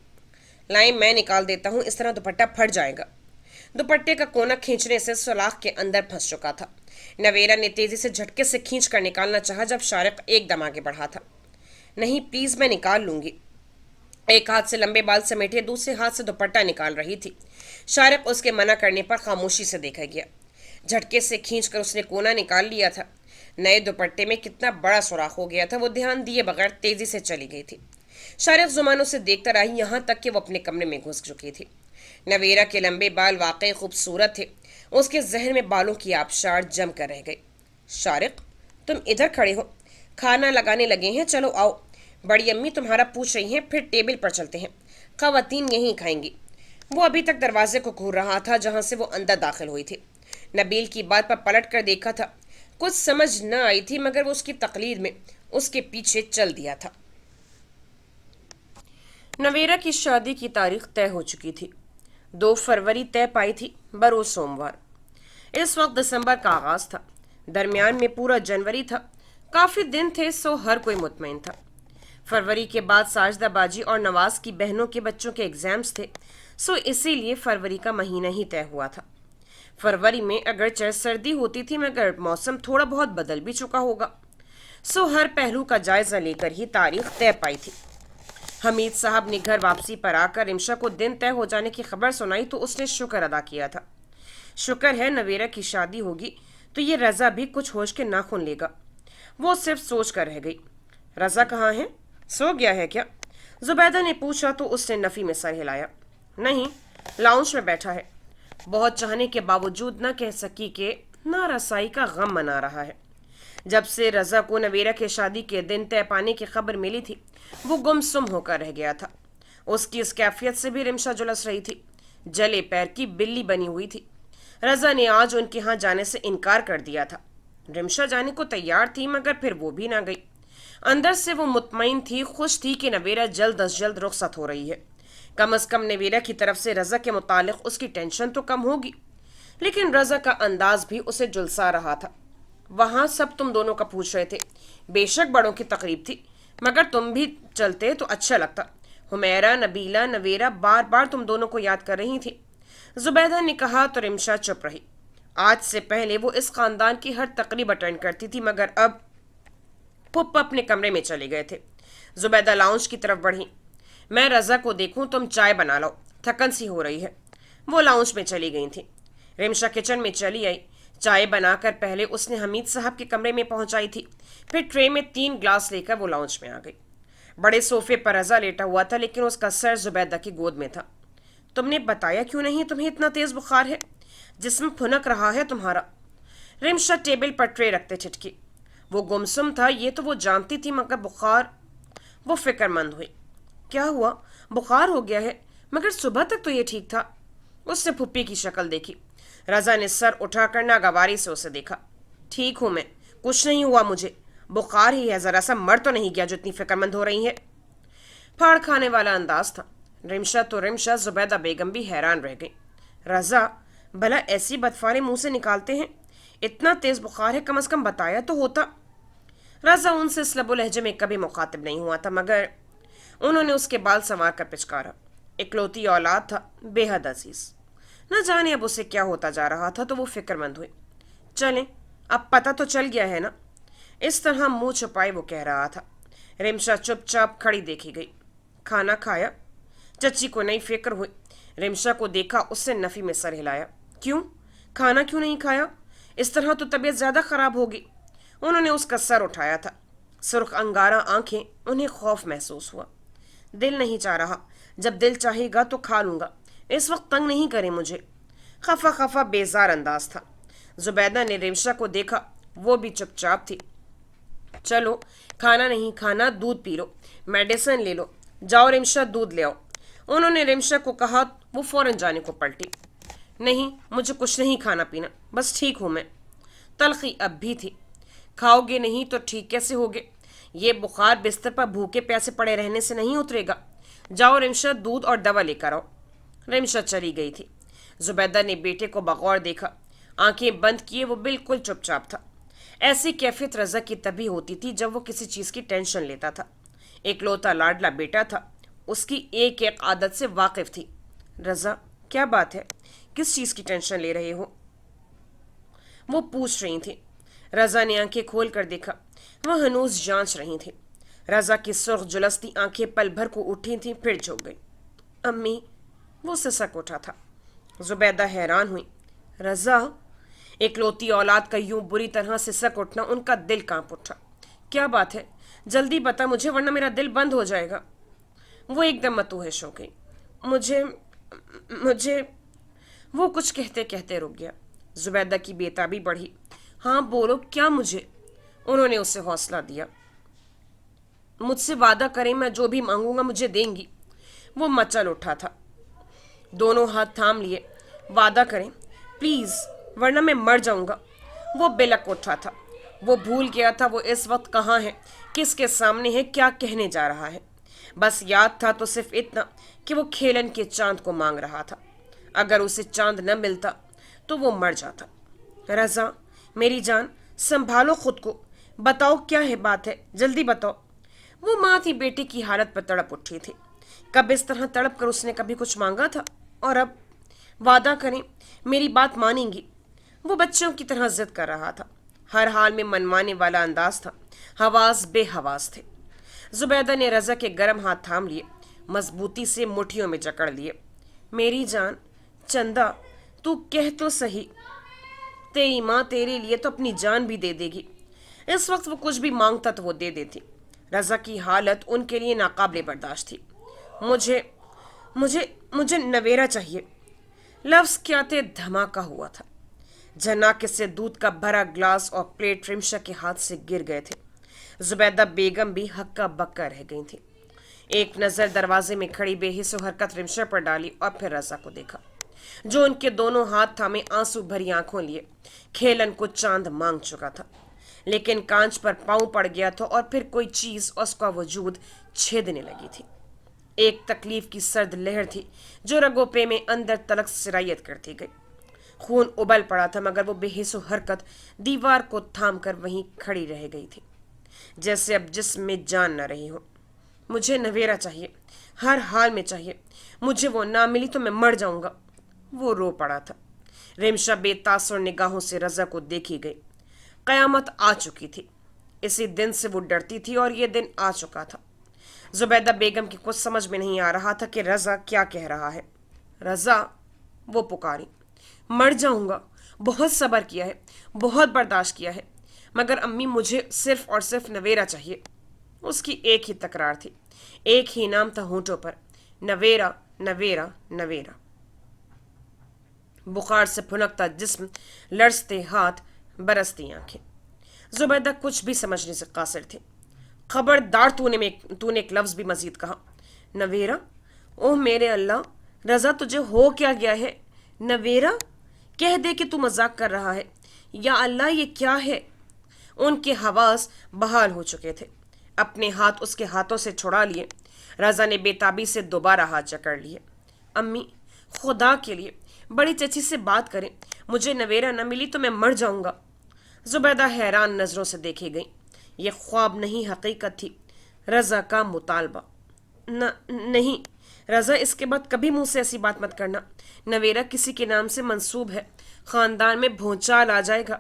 लाइन मैं निकाल देता हूँ, इस तरह दुपट्टा फट जाएगा। दुपट्टे का कोना खींचने से सुलाख के अंदर फंस चुका था। नवेरा ने तेजी से झटके से खींच कर निकालना चाहा, जब शारिक एकदम आगे बढ़ा था। नहीं प्लीज, मैं निकाल लूंगी। एक हाथ से लंबे बाल समेटे दूसरे हाथ से दुपट्टा निकाल रही थी। शारिक उसके मना करने पर खामोशी से देखा गया। झटके से खींचकर उसने कोना निकाल लिया था। नए दुपट्टे में कितना बड़ा सुराख हो गया था, वो ध्यान दिए बगैर तेजी से चली गई थी। शारिक जुमानों से देखता रही, यहाँ तक कि वो अपने कमरे में घुस चुकी थी। नवेरा के लंबे बाल वाकई खूबसूरत थे। उसके जहन में बालों की आबशार जम कर रह गई। शारिक, तुम इधर खड़े हो, खाना लगाने लगे हैं, चलो आओ। बड़ी अम्मी तुम्हारा पूछ रही हैं, फिर टेबल पर चलते हैं, खवातीन यहीं खाएंगी। वो अभी तक दरवाजे को घूर रहा था जहां से वो अंदर दाखिल हुई थी। नबील की बात पर पलट कर देखा था। कुछ समझ न आई थी, मगर वो उसकी तकलीद में उसके पीछे चल दिया था। नवेरा की शादी की तारीख तय हो चुकी थी। 2 फरवरी तय पाई थी, बरोज सोमवार। इस वक्त दिसंबर का आगाज था। दरमियान में पूरा जनवरी था। काफी दिन थे, सो हर कोई मुतमईन था। फरवरी के बाद साजदा बाजी और नवाज की बहनों के बच्चों के एग्जाम्स थे, सो इसीलिए फरवरी का महीना ही तय हुआ था। फरवरी में अगरचे सर्दी होती थी, मगर मौसम थोड़ा बहुत बदल भी चुका होगा, सो हर पहलू का जायजा लेकर ही तारीख तय पाई थी। हमीद साहब ने घर वापसी पर आकर रिमशा को दिन तय हो जाने की खबर सुनाई तो उसने शुक्र अदा किया था। शुक्र है नवेरा की शादी होगी तो ये रज़ा भी कुछ होश के नाखून लेगा। वो सिर्फ सोच कर रह गई। रज़ा कहाँ है, सो गया है क्या? जुबैदा ने पूछा तो उसने नफ़ी में सर हिलाया। नहीं, लाउंज में बैठा है। बहुत चाहने के बावजूद न कह सकी कि नारसाई का गम मना रहा है। जब से रज़ा को नवेरा के शादी के दिन तय पाने की खबर मिली थी, वो गुमसुम होकर रह गया था। उसकी इस कैफियत से भी रिमशा झुलस रही थी, जले पैर की बिल्ली बनी हुई थी। रजा ने आज उनके यहाँ जाने से इनकार कर दिया था। रिमशा जाने को तैयार थी मगर फिर वो भी ना गई। अंदर से वो मुतमईन थी, खुश थी कि नवेरा जल्द अज जल्द रुखसत हो रही है। कम अज कम नवेरा की तरफ से रजा के मुतालिक उसकी टेंशन तो कम होगी। लेकिन रजा का अंदाज भी उसे जुलसा रहा था। वहां सब तुम दोनों का पूछ रहे थे। बेशक बड़ों की तकरीब थी, मगर तुम भी चलते तो अच्छा लगता। हुमैरा, नबीला, नवेरा बार बार तुम दोनों को याद कर रही थी। जुबैदा ने कहा तो रिमशा चुप रही। आज से पहले वो इस खानदान की हर तकरीब अटेंड करती थी, मगर अब पुप्पा अपने कमरे में चले गए थे। जुबैदा लाउंज की तरफ बढ़ी। मैं रजा को देखूं, तुम चाय बना लो, थकन सी हो रही है। वो लाउंज में चली गई थी। रिमशा किचन में चली आई। चाय बनाकर पहले उसने हमीद साहब के कमरे में पहुंचाई थी, फिर ट्रे में 3 ग्लास लेकर वो लाउंज में आ गई। बड़े सोफे पर रजा लेटा हुआ था, लेकिन उसका सर जुबैदा की गोद में था। तुमने बताया क्यों नहीं तुम्हें इतना तेज बुखार है? जिस्म फुनक रहा है तुम्हारा। रिमशा टेबल पर ट्रे रखते छिटकी। वो गुमसुम था, ये तो वो जानती थी, मगर बुखार। वो फिक्रमंद हुई। क्या हुआ? बुखार हो गया है, मगर सुबह तक तो ये ठीक था। उसने फुप्पी की शक्ल देखी। रजा ने सर उठाकर नागवारी से उसे देखा। ठीक हूं मैं, कुछ नहीं हुआ मुझे, बुखार ही है, जरा सा मर तो नहीं गया जो इतनी फिक्रमंद हो रही है। फाड़ खाने वाला अंदाज था। रिमशा तो रिमशा, जुबैदा बेगम भी हैरान रह गई। रजा, भला ऐसी बदफारे मुंह से निकालते हैं? इतना तेज बुखार है, कम अज कम बताया तो होता। रजा उनसे इस लबो लहजे में कभी मुखातिब नहीं हुआ था, मगर उन्होंने उसके बाल संवार कर पिचकारा। इकलौती औलाद था, बेहद अजीज। न जाने अब उसे क्या होता जा रहा था, तो वो फिक्रमंद हुई। चलें, अब पता तो चल गया है ना? इस तरह मुंह छुपाए वो कह रहा था। रिमशा चुपचाप खड़ी देखी गई। खाना खाया? चच्ची को नई फिक्र हुई। रिमशा को देखा, उससे नफी में सर हिलाया। क्यों? खाना क्यों नहीं खाया? इस तरह तो तबीयत ज्यादा खराब होगी। उन्होंने उसका सर उठाया था। सुर्ख अंगारा आंखें, उन्हें खौफ महसूस हुआ। दिल नहीं चाह रहा, जब दिल चाहेगा तो खा लूंगा, इस वक्त तंग नहीं करे मुझे। खफा खफा बेजार अंदाज था। जुबैदा ने रिमशा को देखा, वो भी चुपचाप थी। चलो, खाना नहीं खाना, दूध पी लो, मेडिसिन ले लो। जाओ रिमशा, दूध ले आओ। उन्होंने रिमशा को कहा। वो फौरन जाने को पलटी। नहीं, मुझे कुछ नहीं खाना पीना, बस ठीक हूं मैं। तलखी अब भी थी। खाओगे नहीं तो ठीक कैसे होगे? ये बुखार बिस्तर पर भूखे प्यासे पड़े रहने से नहीं उतरेगा। जाओ रिमशा, दूध और दवा लेकर आओ। रिमशा चली गई थी। जुबैदा ने बेटे को बगौर देखा। आंखें बंद किए वो बिल्कुल चुपचाप था। ऐसी कैफियत रजा की तभी होती थी जब वो किसी चीज की टेंशन लेता था। इकलौता लाडला बेटा था, उसकी एक एक आदत से वाकिफ थी। रजा, क्या बात है? किस चीज की टेंशन ले रहे हो? वो पूछ रही थी। रजा ने आंखें खोल कर देखा। वह हनूज जांच रही थी। रजा की सुर्ख जुलसती आंखें पल भर को उठी थी, फिर झुक गई। अम्मी, वो सिसक उठा था। जुबैदा हैरान हुई। रजा, इकलौती औलाद का यूं बुरी तरह सिसक उठना, उनका दिल कांप उठा। क्या बात है? जल्दी बता मुझे, वरना मेरा दिल बंद हो जाएगा। वो एकदम मतूहश हो गई। मुझे मुझे वो कुछ कहते कहते रुक गया। जुबैदा की बेताबी बढ़ी। हाँ बोलो, क्या मुझे? उन्होंने उसे हौसला दिया। मुझसे वादा करें, मैं जो भी मांगूंगा मुझे देंगी। वो मचल उठा था। दोनों हाथ थाम लिए। वादा करें प्लीज, वरना मैं मर जाऊंगा। वो बिलक उठा था। वो भूल गया था वो इस वक्त कहाँ है, किसके सामने है, क्या कहने जा रहा है। बस याद था तो सिर्फ इतना कि वो खेलन के चांद को मांग रहा था। अगर उसे चांद न मिलता तो वो मर जाता। रजा, मेरी जान, संभालो खुद को। बताओ क्या है बात है, जल्दी बताओ। वो माँ थी, बेटी की हालत पर तड़प उठी थी। कब इस तरह तड़प कर उसने कभी कुछ मांगा था? और अब? वादा करें, मेरी बात मानेंगी। वो बच्चों की तरह जिद कर रहा था। हर हाल में मनमाने वाला अंदाज था। हवास बेहवास थे। जुबैदा ने रजा के गर्म हाथ थाम लिए, मजबूती से मुट्ठियों में जकड़ लिए। मेरी जान, चंदा, तू कह तो सही। तेरी माँ तेरे लिए तो अपनी जान भी दे देगी। इस वक्त वो कुछ भी मांगता तो वो दे देती। रजा की हालत उनके लिए नाकाबिले बर्दाश्त थी। मुझे मुझे मुझे नवेरा चाहिए। लफ्ज क्या थे, धमाका हुआ था। जनाके से दूध का भरा ग्लास और प्लेट रिमशा के हाथ से गिर गए थे। जुबैदा बेगम भी हक्का बक्का रह गई थी। एक नजर दरवाजे में खड़ी बेहिस हरकत रिमशा पर डाली और फिर रजा को देखा, जो उनके दोनों हाथ थामे आंसू भरी आंखों लिए खेलन को चांद मांग चुका था, लेकिन कांच पर पांव पड़ गया था और फिर कोई चीज उसका वजूद छेदने लगी थी। एक तकलीफ की सर्द लहर थी जो रगों पे में अंदर तलक सिरायत करती गई। खून उबल पड़ा था, मगर वो बेहिस हरकत दीवार को थाम कर वहीं खड़ी रह गई थी, जैसे अब जिस्म में जान न रही हो। मुझे नवेरा चाहिए, हर हाल में चाहिए। मुझे वो ना मिली तो मैं मर जाऊंगा। वो रो पड़ा था। रिमशा बेतासुर निगाहों से रजा को देखी गई। कयामत आ चुकी थी। इसी दिन से वो डरती थी और ये दिन आ चुका था। जुबैदा बेगम की कुछ समझ में नहीं आ रहा था कि रजा क्या कह रहा है। रजा, वो पुकारी। मर जाऊंगा। बहुत सब्र किया है, बहुत बर्दाश्त किया है, मगर अम्मी मुझे सिर्फ और सिर्फ नवेरा चाहिए। उसकी एक ही तकरार थी, एक ही नाम था होंठों पर, नवेरा नवेरा नवेरा। बुखार से फुनकता जिस्म, लरसते हाथ, बरसती आंखें। जुबैदा कुछ भी समझने से कासिर थी। खबरदार, तूने एक लफ्ज भी मजीद कहा। नवेरा? ओह मेरे अल्लाह, रजा तुझे हो क्या गया है? नवेरा? कह दे कि तू मजाक कर रहा है। या अल्लाह, ये क्या है? उनके हवास बहाल हो चुके थे। अपने हाथ उसके हाथों से छुड़ा लिए। रजा ने बेताबी से दोबारा हाथ जकड़ लिए। अम्मी, खुदा के लिए बड़ी चची से बात करें। मुझे नवेरा न मिली तो मैं मर जाऊंगा। जुबैदा हैरान नजरों से देखी गई। ये ख्वाब नहीं, हकीकत थी। रजा का मुतालबा। नहीं रजा, इसके बाद कभी मुंह से ऐसी बात मत करना। नवेरा किसी के नाम से मंसूब है। खानदान में भूचाल आ जाएगा।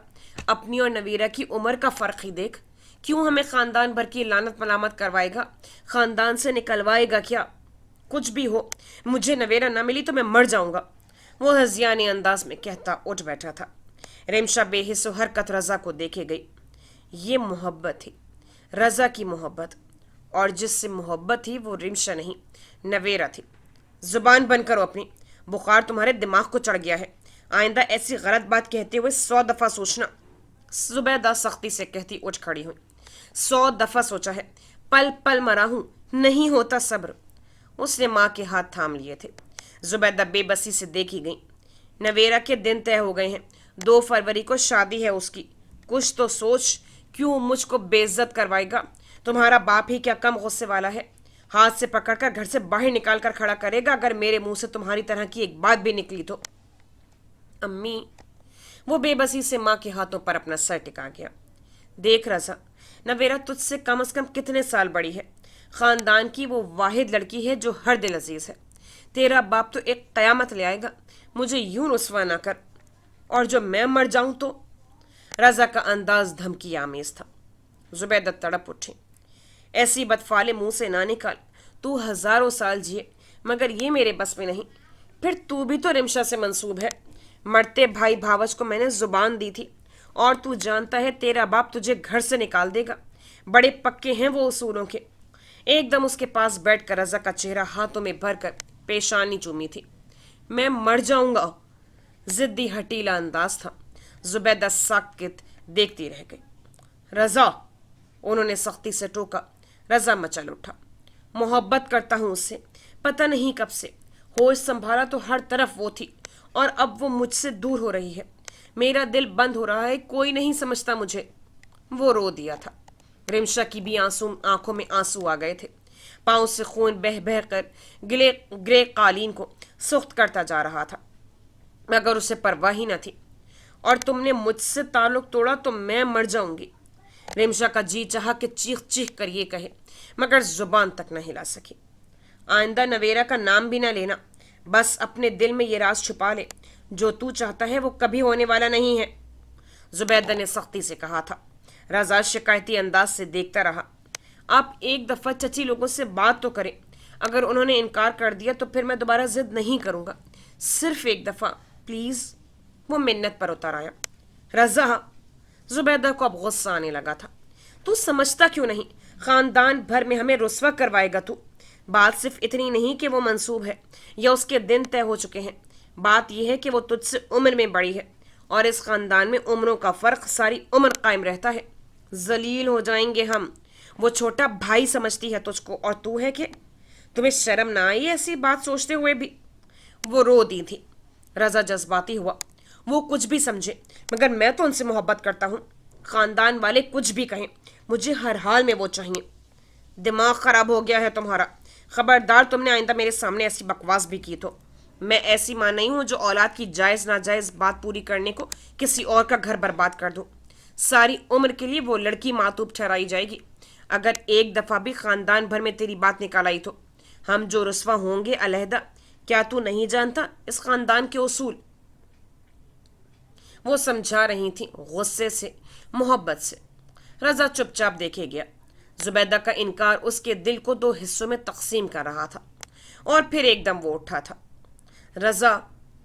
अपनी और नवेरा की उम्र का फर्क ही देख। क्यों हमें खानदान भर की लानत मलामत करवाएगा? खानदान से निकलवाएगा क्या? कुछ भी हो, मुझे नवेरा ना मिली तो मैं मर जाऊंगा। वो हजियाने अंदाज में कहता उठ बैठा था। रिमशा बेहिस हरकत रजा को देखे गई। ये मोहब्बत थी, रजा की मोहब्बत, और जिससे मोहब्बत थी वो रिमशा नहीं, नवेरा थी। जुबान बंद करो अपनी। बुखार तुम्हारे दिमाग को चढ़ गया है। आइंदा ऐसी गलत बात कहते हुए 100 दफा सोचना। जुबैदा सख्ती से कहती उठ खड़ी हुई। 100 दफा सोचा है, पल पल मरा हूं, नहीं होता सब्र। उसने माँ के हाथ थाम लिए थे। जुबैदा बेबसी से देखी गई। नवेरा के दिन तय हो गए हैं। 2 फरवरी को शादी है उसकी। कुछ तो सोच। क्यों मुझको बेइज्जत करवाएगा? तुम्हारा बाप ही क्या कम गुस्से वाला है? हाथ से पकड़कर घर से बाहर निकाल कर खड़ा करेगा अगर मेरे मुंह से तुम्हारी तरह की एक बात भी निकली तो। अम्मी, वो बेबसी से माँ के हाथों पर अपना सर टिका गया। देख रजा, नवेरा तुझसे कम से कम कितने साल बड़ी है। खानदान की वो वाहिद लड़की है जो हर दिल अजीज है। तेरा बाप तो एक कयामत ले आएगा। मुझे यूं रुस्वा ना कर। और जो मैं मर जाऊं तो? रजा का अंदाज धमकी आमेज था। जुबैदा तड़प उठी। ऐसी बदफाले मुंह से ना निकाल। तू हजारों साल जिए, मगर ये मेरे बस में नहीं। फिर तू भी तो रिमशा से मंसूब है। मरते भाई भावज को मैंने जुबान दी थी, और तू जानता है तेरा बाप तुझे घर से निकाल देगा। बड़े पक्के हैं वो उसूलों के। एकदम उसके पास बैठकर रजा का चेहरा हाथों में भरकर पेशानी चूमी थी। मैं मर जाऊंगा। जिद्दी हटीला अंदाज था। जुबैदा साकित देखती रह गई। रजा, उन्होंने सख्ती से टोका। रजा मचल उठा। मोहब्बत करता हूं उससे, पता नहीं कब से। होश संभाला तो हर तरफ वो थी, और अब वो मुझसे दूर हो रही है। मेरा दिल बंद हो रहा है, कोई नहीं समझता मुझे। वो रो दिया था। रिमशा की भी आंखों में आंसू आ गए थे। पांव से खून बह बह कर ग्रे कालीन को सुख्त करता जा रहा था, मगर उसे परवाह ही न थी। और तुमने मुझसे ताल्लुक तोड़ा तो मैं मर जाऊंगी। रिमशा का जी चाहा कि चीख चीख कर ये कहे, मगर जुबान तक न हिला सकी। आइंदा नवेरा का नाम भी न लेना। बस अपने दिल में ये राज छुपा ले। जो तू चाहता है वो कभी होने वाला नहीं है। जुबैदा ने सख्ती से कहा था। रजा शिकायती अंदाज से देखता रहा। आप एक दफ़ा चची लोगों से बात तो करें। अगर उन्होंने इनकार कर दिया तो फिर मैं दोबारा जिद नहीं करूँगा। सिर्फ एक दफ़ा प्लीज़। वो मिन्नत पर उतर आया। रजा, जुबैदा को अब गुस्सा आने लगा था। तू समझता क्यों नहीं? खानदान भर में हमें रुस्वा करवाएगा तू। बात सिर्फ इतनी नहीं कि वो मंसूब है या उसके दिन तय हो चुके हैं। बात यह है कि वो तुझसे उम्र में बड़ी है, और इस खानदान में उम्रों का फ़र्क सारी उम्र कायम रहता है। जलील हो जाएंगे हम। वो छोटा भाई समझती है तुझको, और तू है कि तुम्हें शर्म ना आई ऐसी बात सोचते हुए भी? वो रो दी थी। रजा जज्बाती हुआ। वो कुछ भी समझे, मगर मैं तो उनसे मोहब्बत करता हूँ। खानदान वाले कुछ भी कहें, मुझे हर हाल में वो चाहिए। दिमाग खराब हो गया है तुम्हारा। खबरदार, तुमने आइंदा मेरे सामने ऐसी बकवास भी की तो। मैं ऐसी मां नहीं हूं जो औलाद की जायज नाजायज बात पूरी करने को किसी और का घर बर्बाद कर दूं। सारी उम्र के लिए वो लड़की मातूब ठहराई जाएगी। अगर एक दफा भी खानदान भर में तेरी बात निकाल आई तो हम जो रुस्वा होंगे अलहदा। क्या तू नहीं जानता इस खानदान के उसूल? वो समझा रही थी, गुस्से से, मोहब्बत से। रजा चुपचाप देखे गया। जुबैदा का इनकार उसके दिल को दो हिस्सों में तकसीम कर रहा था। और फिर एकदम वो उठा था। रजा,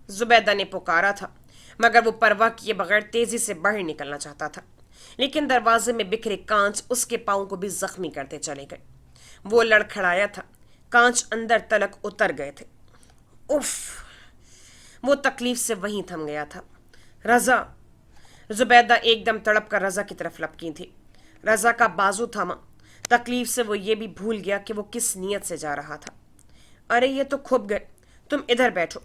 जुबैदा ने पुकारा था, मगर वो परवाह किए बगैर तेजी से बाहर निकलना चाहता था। लेकिन दरवाजे में बिखरे कांच उसके पांव को भी जख्मी करते चले गए। वो लड़खड़ाया था, कांच अंदर तलक उतर गए थे। उफ! वो तकलीफ से वहीं थम गया था। रजा! जुबैदा एकदम तड़प कर रजा की तरफ लपकी थी। रजा का बाजू थामा। तकलीफ से वो ये भी भूल गया कि वो किस नीयत से जा रहा था। अरे ये तो खुब गए, तुम इधर बैठो।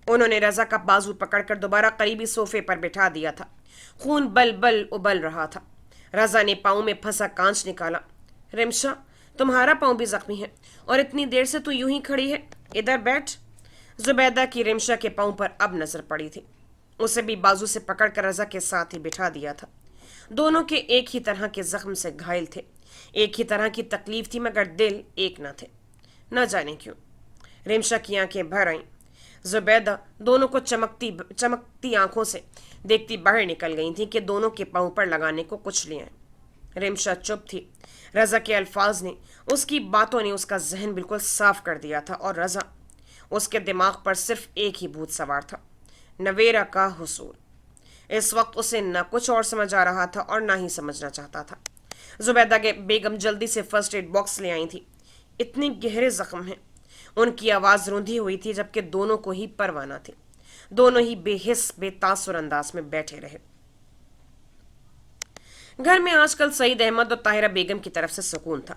उन्होंने रजा का बाजू पकड़कर दोबारा करीबी सोफे पर बिठा दिया था। खून बल बल उबल रहा था। रजा ने पाँव में फंसा कांच निकाला। रिमशा, तुम्हारा पाँव भी जख्मी है और इतनी देर से तू यूं ही खड़ी है। इधर बैठ। जुबैदा की रिमशा के पाँव पर अब नजर पड़ी थी। उसे भी बाजू से पकड़कर रजा के साथ ही बिठा दिया था। दोनों के एक ही तरह के जख्म से घायल थे, एक ही तरह की तकलीफ थी, मगर दिल एक न थे। न जाने क्यों रिमशा की आंखें भर आईं। जुबैदा दोनों को चमकती चमकती आंखों से देखती बाहर निकल गई थी कि दोनों के पाँव पर लगाने को कुछ ले आए। रिमशा चुप थी। रजा के अल्फाज ने, उसकी बातों ने उसका जहन बिल्कुल साफ कर दिया था और रजा, उसके दिमाग पर सिर्फ एक ही भूत सवार था, नवेरा का हुसूल। इस वक्त उसे न कुछ और समझ आ रहा था और ना ही समझना चाहता था। जुबैदा के बेगम जल्दी से फर्स्ट एड बॉक्स ले आई थी। इतने गहरे जख्म हैं। उनकी आवाज़ रूंधी हुई थी, जबकि दोनों को ही परवाना थी। दोनों ही बेहिस बेतासुर अंदाज में बैठे रहे। घर में आजकल सईद अहमद और ताहिरा बेगम की तरफ से सुकून था,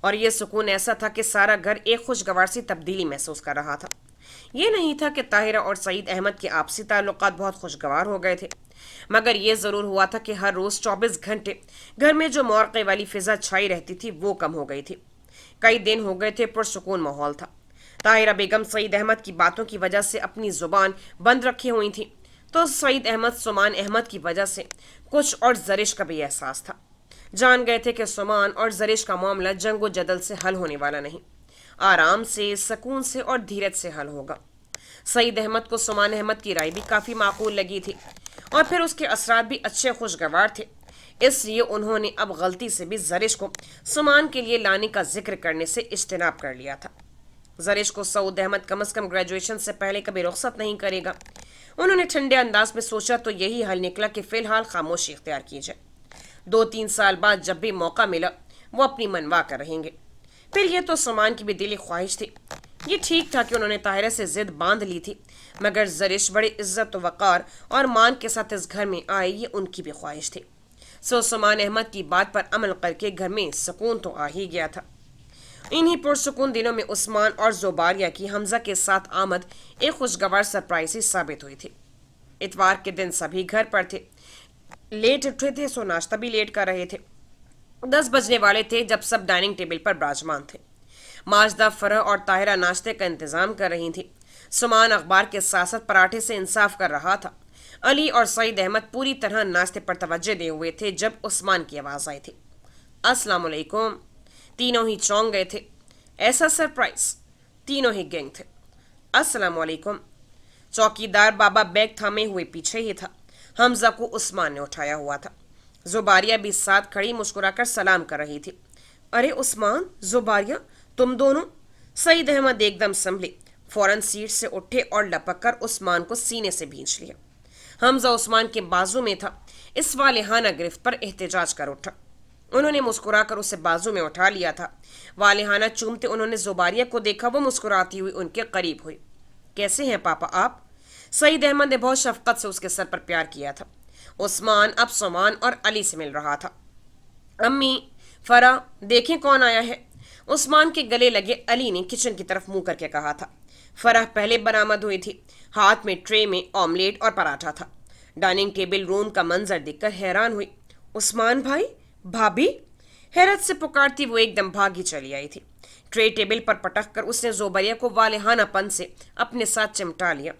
और यह सुकून ऐसा था कि सारा घर एक खुशगवार सी तब्दीली महसूस कर रहा था। ये नहीं था कि ताहिरा और सईद अहमद के आपसी ताल्लुकात बहुत खुशगवार हो गए थे, मगर यह ज़रूर हुआ था कि हर रोज़ 24 घंटे घर में जो मौक़े वाली फिज़ा छाई रहती थी वो कम हो गई थी। कई दिन हो गए थे पुरसुकून माहौल था। ताहिरा बेगम सईद अहमद की बातों की वजह से अपनी ज़ुबान बंद रखी हुई थी, तो सईद अहमद सुमान अहमद की वजह से कुछ और जरिश का भी एहसास था। जान गए थे कि सुमान और जरिश का मामला जंगो जदल से हल होने वाला नहीं, आराम से, सुकून से और धीरज से हल होगा। सईद अहमद को सुमान अहमद की राय भी काफ़ी माकूल लगी थी, और फिर उसके असरात भी अच्छे खुशगवार थे। इसलिए उन्होंने अब गलती से भी जरिश को सुमान के लिए लाने का जिक्र करने से इज्तिनाब कर लिया था। जरिश को सऊद अहमद कम अज़ कम ग्रेजुएशन से पहले कभी रुख्सत नहीं करेगा। उन्होंने ठंडे अंदाज में सोचा तो यही हल निकला कि फ़िलहाल खामोशी इख्तियार की जाए। 2-3 साल बाद जब भी मौका मिला वो अपनी मनवा कर रहेंगे। फिर यह तो सुमान की भी दिली ख्वाहिश थी। ये ठीक था कि उन्होंने ताहिरा से जिद बांध ली थी, मगर जरिश बड़े इज्जत वक़ार और मान के साथ इस घर में आए, ये उनकी भी ख्वाहिश थी। सो सुमान अहमद की बात पर अमल करके घर में सुकून तो आ ही गया था। इन्हीं पुरसुकून दिनों में उस्मान और जोबारिया की हमजा के साथ आमद एक खुशगवार सरप्राइज ही साबित हुई थी। इतवार के दिन सभी घर पर थे। लेट उठे थे, सो नाश्ता भी लेट कर रहे थे। 10 बजने वाले थे जब सब डाइनिंग टेबल पर विराजमान थे। माजदा, फरह और ताहिरा नाश्ते का इंतजाम कर रही थी। सुमान अखबार के साथ साथ पराठे से इंसाफ कर रहा था। अली और सईद अहमद पूरी तरह नाश्ते पर तवज्जो दिए हुए थे जब उस्मान की आवाज़ आई थी। अस्सलाम वालेकुम। तीनों ही चौंक गए थे। ऐसा सरप्राइज! तीनों ही गैंग थे। अस्सलाम वालेकुम। चौकीदार बाबा बैग थामे हुए पीछे ही था। हमजा को उस्मान ने उठाया हुआ था। जुबारिया भी साथ खड़ी मुस्कुराकर सलाम कर रही थी। अरे उस्मान, जुबारिया, तुम दोनों! सईद अहमद एकदम संभले, फौरन सीट से उठे और लपक कर उस्मान को सीने से भींच लिया। हमजा उस्मान के बाजू में था। इस वालिहाना गिरफ्त पर एहतजाज कर उठा। उन्होंने मुस्कुराकर उसे बाजू में उठा लिया था। वालिहाना चूमते उन्होंने जुबारिया को देखा। वो मुस्कुराती हुई उनके करीब हुई। कैसे हैं पापा आप? सईद अहमद ने बहुत शफकत से उसके सर पर प्यार किया था। उस्मान अब सुमान और अली से मिल रहा था। अम्मी, फरा, देखें कौन आया है। عثمان کے گلے لگے علی نے کچن کی طرف منہ کر کے کہا تھا۔ فرح پہلے برآمد ہوئی تھی، ہاتھ میں ٹرے میں آملیٹ اور پراٹھا تھا۔ ڈائننگ ٹیبل روم کا منظر دیکھ کر حیران ہوئی۔ عثمان بھائی، بھابھی، حیرت سے پکارتی وہ ایک دم بھاگی چلی آئی تھی۔ ٹرے ٹیبل پر پٹک کر اس نے زوبریہ کو والہانہ پن سے اپنے ساتھ چمٹا لیا۔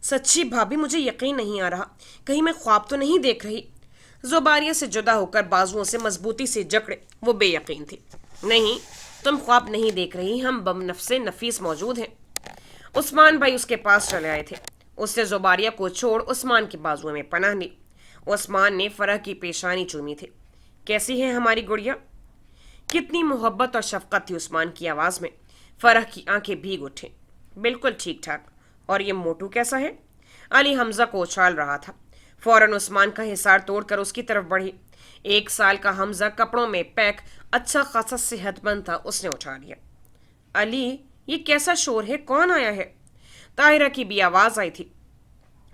سچی بھابھی، مجھے یقین نہیں آ رہا، کہیں میں خواب تو نہیں دیکھ رہی؟ زوبریہ سے جدا ہو کر بازوؤں سے مضبوطی سے جکڑے وہ بے یقین تھی۔ نہیں، تم خواب نہیں دیکھ رہی، ہم بم نفس نفیس موجود ہیں۔ عثمان بھائی اس کے پاس چلے آئے تھے۔ اس نے زوبریہ کو چھوڑ عثمان کے بازوؤں میں پناہ لی۔ عثمان نے فرح کی پیشانی چومی تھی۔ کیسی ہے ہماری گڑیا؟ کتنی محبت اور شفقت تھی عثمان کی آواز میں۔ فرح کی آنکھیں بھیگ اٹھیں۔ بالکل ٹھیک ٹھاک۔ اور یہ موٹو کیسا ہے؟ علی حمزہ کو اچھال رہا تھا۔ فوراً عثمان کا حصار توڑ کر اس کی طرف بڑھی۔ 1 سال کا حمزہ کپڑوں میں پیک، اچھا خاصا صحت مند تھا، اس نے اٹھا لیا۔ علی، یہ کیسا شور ہے؟ کون آیا ہے؟ طاہرہ کی بھی آواز آئی تھی۔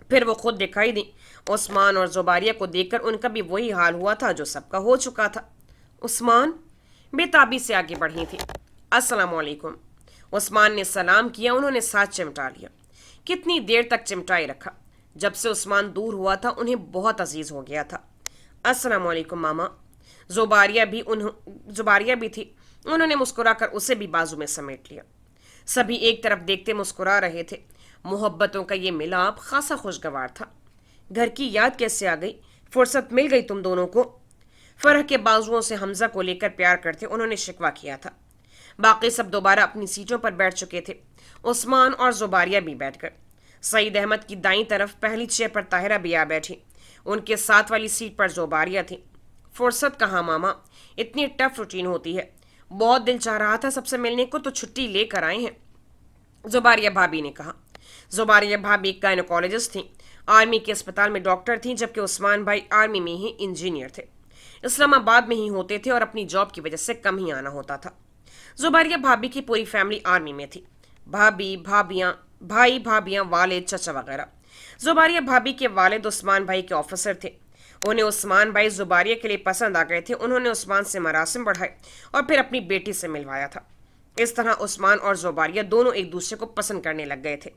پھر وہ خود دکھائی دی۔ عثمان اور زباریہ کو دیکھ کر ان کا بھی وہی حال ہوا تھا جو سب کا ہو چکا تھا۔ عثمان بے تابی سے آگے بڑھی تھی۔ السلام علیکم۔ عثمان نے سلام کیا، انہوں نے ساتھ چمٹا لیا۔ کتنی دیر تک چمٹائے رکھا۔ جب سے عثمان دور ہوا تھا انہیں بہت عزیز ہو گیا تھا۔ السلام علیکم ماما۔ زباریہ بھی تھی، انہوں نے مسکرا کر اسے بھی بازو میں سمیٹ لیا۔ سبھی ایک طرف دیکھتے مسکرا رہے تھے۔ محبتوں کا یہ ملاپ خاصا خوشگوار تھا۔ گھر کی یاد کیسے آ گئی؟ فرصت مل گئی تم دونوں کو؟ فرح کے بازوؤں سے حمزہ کو لے کر پیار کرتے انہوں نے شکوہ کیا تھا۔ باقی سب دوبارہ اپنی سیٹوں پر بیٹھ چکے تھے۔ عثمان اور زباریہ بھی بیٹھ گئے۔ سعید احمد کی دائیں طرف پہلی چیئر پر طاہرہ بھی آ بیٹھی۔ ان کے ساتھ والی سیٹ پر زباریہ تھی۔ فرصت کہاں ماما، اتنی ٹف روٹین ہوتی ہے۔ بہت دل چاہ رہا تھا سب سے ملنے کو، تو چھٹی لے کر آئے ہیں، زباریہ بھابھی نے کہا۔ زباریہ بھابھی گائنوکالوجسٹ تھیں، آرمی کے اسپتال میں ڈاکٹر تھیں، جبکہ عثمان بھائی آرمی میں ہی انجینئر تھے۔ اسلام آباد میں ہی ہوتے تھے اور اپنی جاب کی وجہ سے کم ہی آنا ہوتا تھا۔ زباریہ بھابھی کی پوری فیملی آرمی میں تھی، بھابھی، بھابیاں، بھائی، بھابیاں، والد، چچا وغیرہ۔ زباریہ بھابھی کے والد عثمان بھائی کے آفیسر تھے۔ انہیں عثمان بھائی زباریہ کے لیے پسند آ گئے تھے۔ انہوں نے عثمان سے مراسم بڑھائے اور پھر اپنی بیٹی سے ملوایا تھا۔ اس طرح عثمان اور زباریہ دونوں ایک دوسرے کو پسند کرنے لگ گئے تھے۔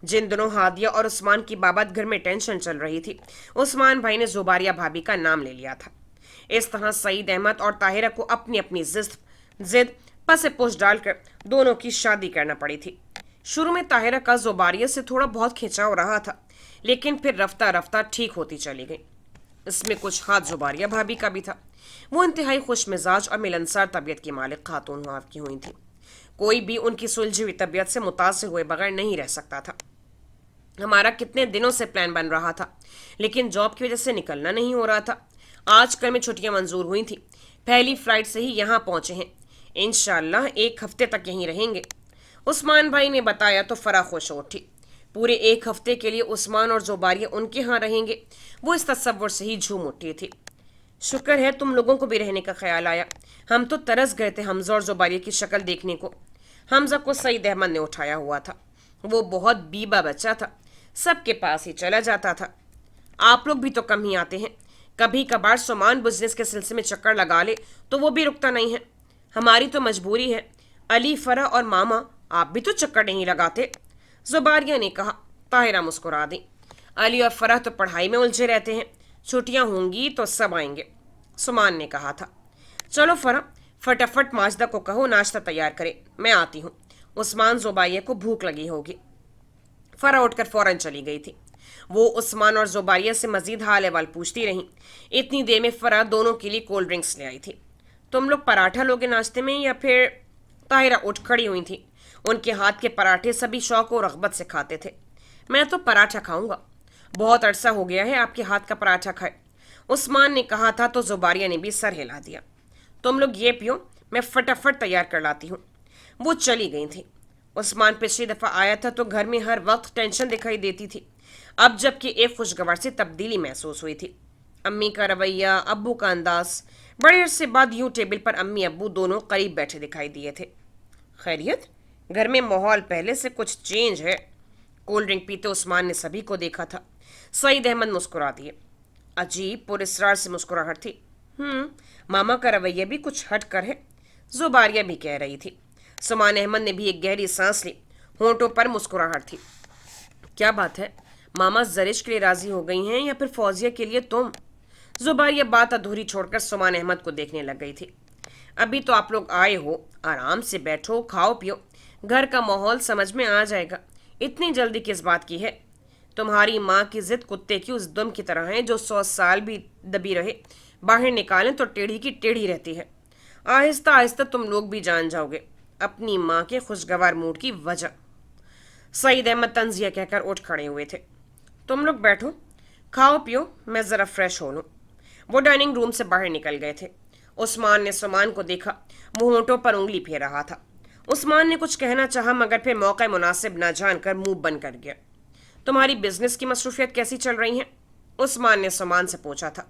جن دنوں ہادیہ اور عثمان کی بابت گھر میں ٹینشن چل رہی تھی، عثمان بھائی نے زباریہ بھابھی کا نام لے لیا تھا۔ اس طرح سعید احمد اور طاہرہ کو اپنی اپنی ضد پس پوش ڈال کر دونوں کی شادی کرنا پڑی تھی۔ شروع میں طاہرہ کا زباریہ سے تھوڑا بہت کھینچاؤ رہا تھا، لیکن پھر رفتہ رفتہ ٹھیک ہوتی چلی گئی۔ اس میں کچھ ہاتھ زباریہ بھابھی کا بھی تھا۔ وہ انتہائی خوش مزاج اور ملنسار طبیعت کی مالک خاتون کی ہوئی تھی۔ کوئی بھی ان کی سلجھی ہوئی طبیعت سے متاثر ہوئے بغیر نہیں رہ سکتا تھا۔ ہمارا کتنے دنوں سے پلان بن رہا تھا، لیکن جاب کی وجہ سے نکلنا نہیں ہو رہا تھا۔ آج کل میں چھٹیاں منظور ہوئی تھیں، پہلی فلائٹ سے ہی یہاں پہنچے ہیں۔ انشاءاللہ 1 ہفتے تک یہیں رہیں گے، عثمان بھائی نے بتایا تو فرح خوش ہو اٹھی۔ پورے 1 ہفتے کے لیے عثمان اور زباریہ ان کے ہاں رہیں گے، وہ اس تصور سے ہی جھوم اٹھی تھی۔ شکر ہے تم لوگوں کو بھی رہنے کا خیال آیا، ہم تو ترس گئے تھے حمزہ اور زباریہ کی شکل دیکھنے کو۔ حمزہ کو سعید احمد نے اٹھایا ہوا تھا، وہ بہت بیبا بچہ تھا، سب کے پاس ہی چلا جاتا تھا۔ آپ لوگ بھی تو کم ہی آتے ہیں، کبھی کبھار سامان بزنس کے سلسلے میں چکر لگا لے تو وہ بھی رکتا نہیں ہے، ہماری تو مجبوری ہے۔ علی، فرح اور ماما، آپ بھی تو چکر نہیں لگاتے، زباریہ نے کہا۔ طاہرہ مسکرا دی۔ علی اور فرح تو پڑھائی میں الجھے رہتے ہیں، چھٹیاں ہوں گی تو سب آئیں گے، سمان نے کہا تھا۔ چلو فرح، فٹافٹ ماجدہ کو کہو ناشتہ تیار کرے، میں آتی ہوں، عثمان زباریہ کو بھوک لگی ہوگی۔ فرح اٹھ کر فوراً چلی گئی تھی۔ وہ عثمان اور زباریہ سے مزید حال احوال پوچھتی رہیں۔ اتنی دیر میں فرح دونوں کے لیے کولڈ ڈرنکس لے آئی تھی۔ تم لوگ پراٹھا لوگے ناشتے میں یا پھر؟ طاہرہ اٹھ کھڑی ہوئی تھی، ان کے ہاتھ کے پراٹھے سبھی شوق و رغبت سے کھاتے تھے۔ میں تو پراٹھا کھاؤں گا، بہت عرصہ ہو گیا ہے آپ کے ہاتھ کا پراٹھا کھائے، عثمان نے کہا تھا تو زباریہ نے بھی سر ہلا دیا۔ تم لوگ یہ پیو، میں فٹافٹ تیار کر لاتی ہوں۔ وہ چلی گئی تھی۔ عثمان پچھلی دفعہ آیا تھا تو گھر میں ہر وقت ٹینشن دکھائی دیتی تھی، اب جب کہ ایک خوشگوار سی تبدیلی محسوس ہوئی تھی۔ امی کا رویہ، ابو کا انداز، بڑے عرصے بعد یوں ٹیبل پر امی ابو دونوں قریب بیٹھے دکھائی دیے تھے۔ خیریت؟ گھر میں ماحول پہلے سے کچھ چینج ہے؟ کولڈ ڈرنک پیتے عثمان نے سبھی کو دیکھا تھا۔ سعید احمد مسکرا دیے۔ عجیب پر اسرار سے مسکراہٹ تھی۔ ماما کا رویہ بھی کچھ ہٹ کر ہے، जुबारिया भी कह रही थी। सुमान अहमद ने भी एक गहरी सांस ली। होंठों पर मुस्कुराहट थी। क्या बात है, मामा जरिश के लिए राजी हो गई हैं या फिर फौजिया के लिए तुम? जुबारिया बात अधूरी छोड़कर सुमान अहमद को देखने लग गई थी। अभी तो आप लोग आए हो, आराम से बैठो, खाओ पियो, घर का माहौल समझ में आ जाएगा। इतनी जल्दी किस बात की है? तुम्हारी माँ की जिद कुत्ते की उस दुम की तरह है जो 100 साल भी दबी रहे, बाहर निकालें तो टेढ़ी की टेढ़ी रहती है। आहिस्ता आहिस्ता तुम लोग भी जान जाओगे अपनी माँ के खुशगवार मूड की वजह। सईद अहमद तंजिया कहकर उठ खड़े हुए थे। तुम लोग बैठो, खाओ पियो, मैं ज़रा फ्रेश हो लूँ। वो डाइनिंग रूम से बाहर निकल गए थे। उस्मान ने सुमान को देखा। वो होंठों पर उंगली फेर रहा था। उस्मान ने कुछ कहना चाहा मगर फिर मौका मुनासिब न जानकर मुंह बंद कर गया। तुम्हारी बिजनेस की मसरूफियत कैसी चल रही है? उस्मान ने सुमान से पूछा था।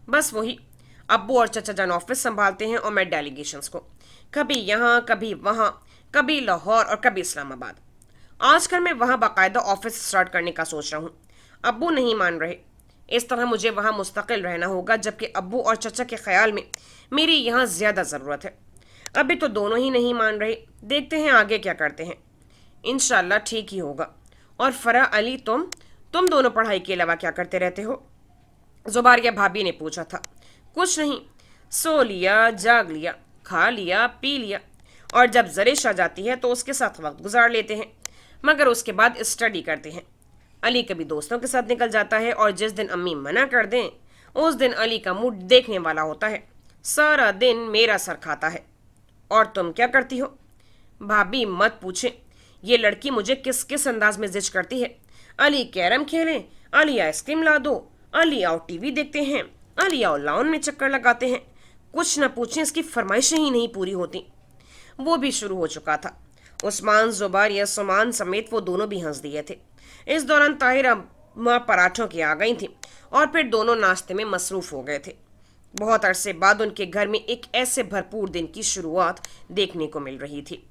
बस वही, अब्बू और चचा जान ऑफिस संभालते हैं और मैं डेलीगेशंस को, कभी यहाँ कभी वहाँ, कभी लाहौर और कभी इस्लामाबाद। आजकल मैं वहाँ बाकायदा ऑफिस स्टार्ट करने का सोच रहा हूँ। अब्बू नहीं मान रहे। इस तरह मुझे वहाँ मुस्तकिल रहना होगा, जबकि अब्बू और चचा के ख्याल में मेरी यहाँ ज़्यादा ज़रूरत है। अभी तो दोनों ही नहीं मान रहे, देखते हैं आगे क्या करते हैं। इंशाल्लाह ठीक ही होगा। और फरा अली, तुम दोनों पढ़ाई के अलावा क्या करते रहते हो? जुबारिया भाभी ने पूछा था। कुछ नहीं, सो लिया, जाग लिया, खा लिया, पी लिया, और जब जरिश आ जाती है तो उसके साथ वक्त गुजार लेते हैं, मगर उसके बाद स्टडी करते हैं। अली कभी दोस्तों के साथ निकल जाता है और जिस दिन अम्मी मना कर दें उस दिन अली का मूड देखने वाला होता है। सारा दिन मेरा सर खाता है। और तुम क्या करती हो? भाभी मत पूछे, ये लड़की मुझे किस किस अंदाज में जिद करती है। अली कैरम खेलें, अली आइसक्रीम ला दो, अली आओ टीवी देखते हैं, अली आओ लाउन में चक्कर लगाते हैं। कुछ न पूछें, इसकी फरमाइशें ही नहीं पूरी होती। वो भी शुरू हो चुका था। उस्मान, जुबारिया, सुमान समेत वो दोनों भी हंस दिए थे। इस दौरान ताहिरा माँ पराठों की आ गई थी और फिर दोनों नाश्ते में मसरूफ हो गए थे। बहुत अरसे बाद उनके घर में एक ऐसे भरपूर दिन की शुरुआत देखने को मिल रही थी।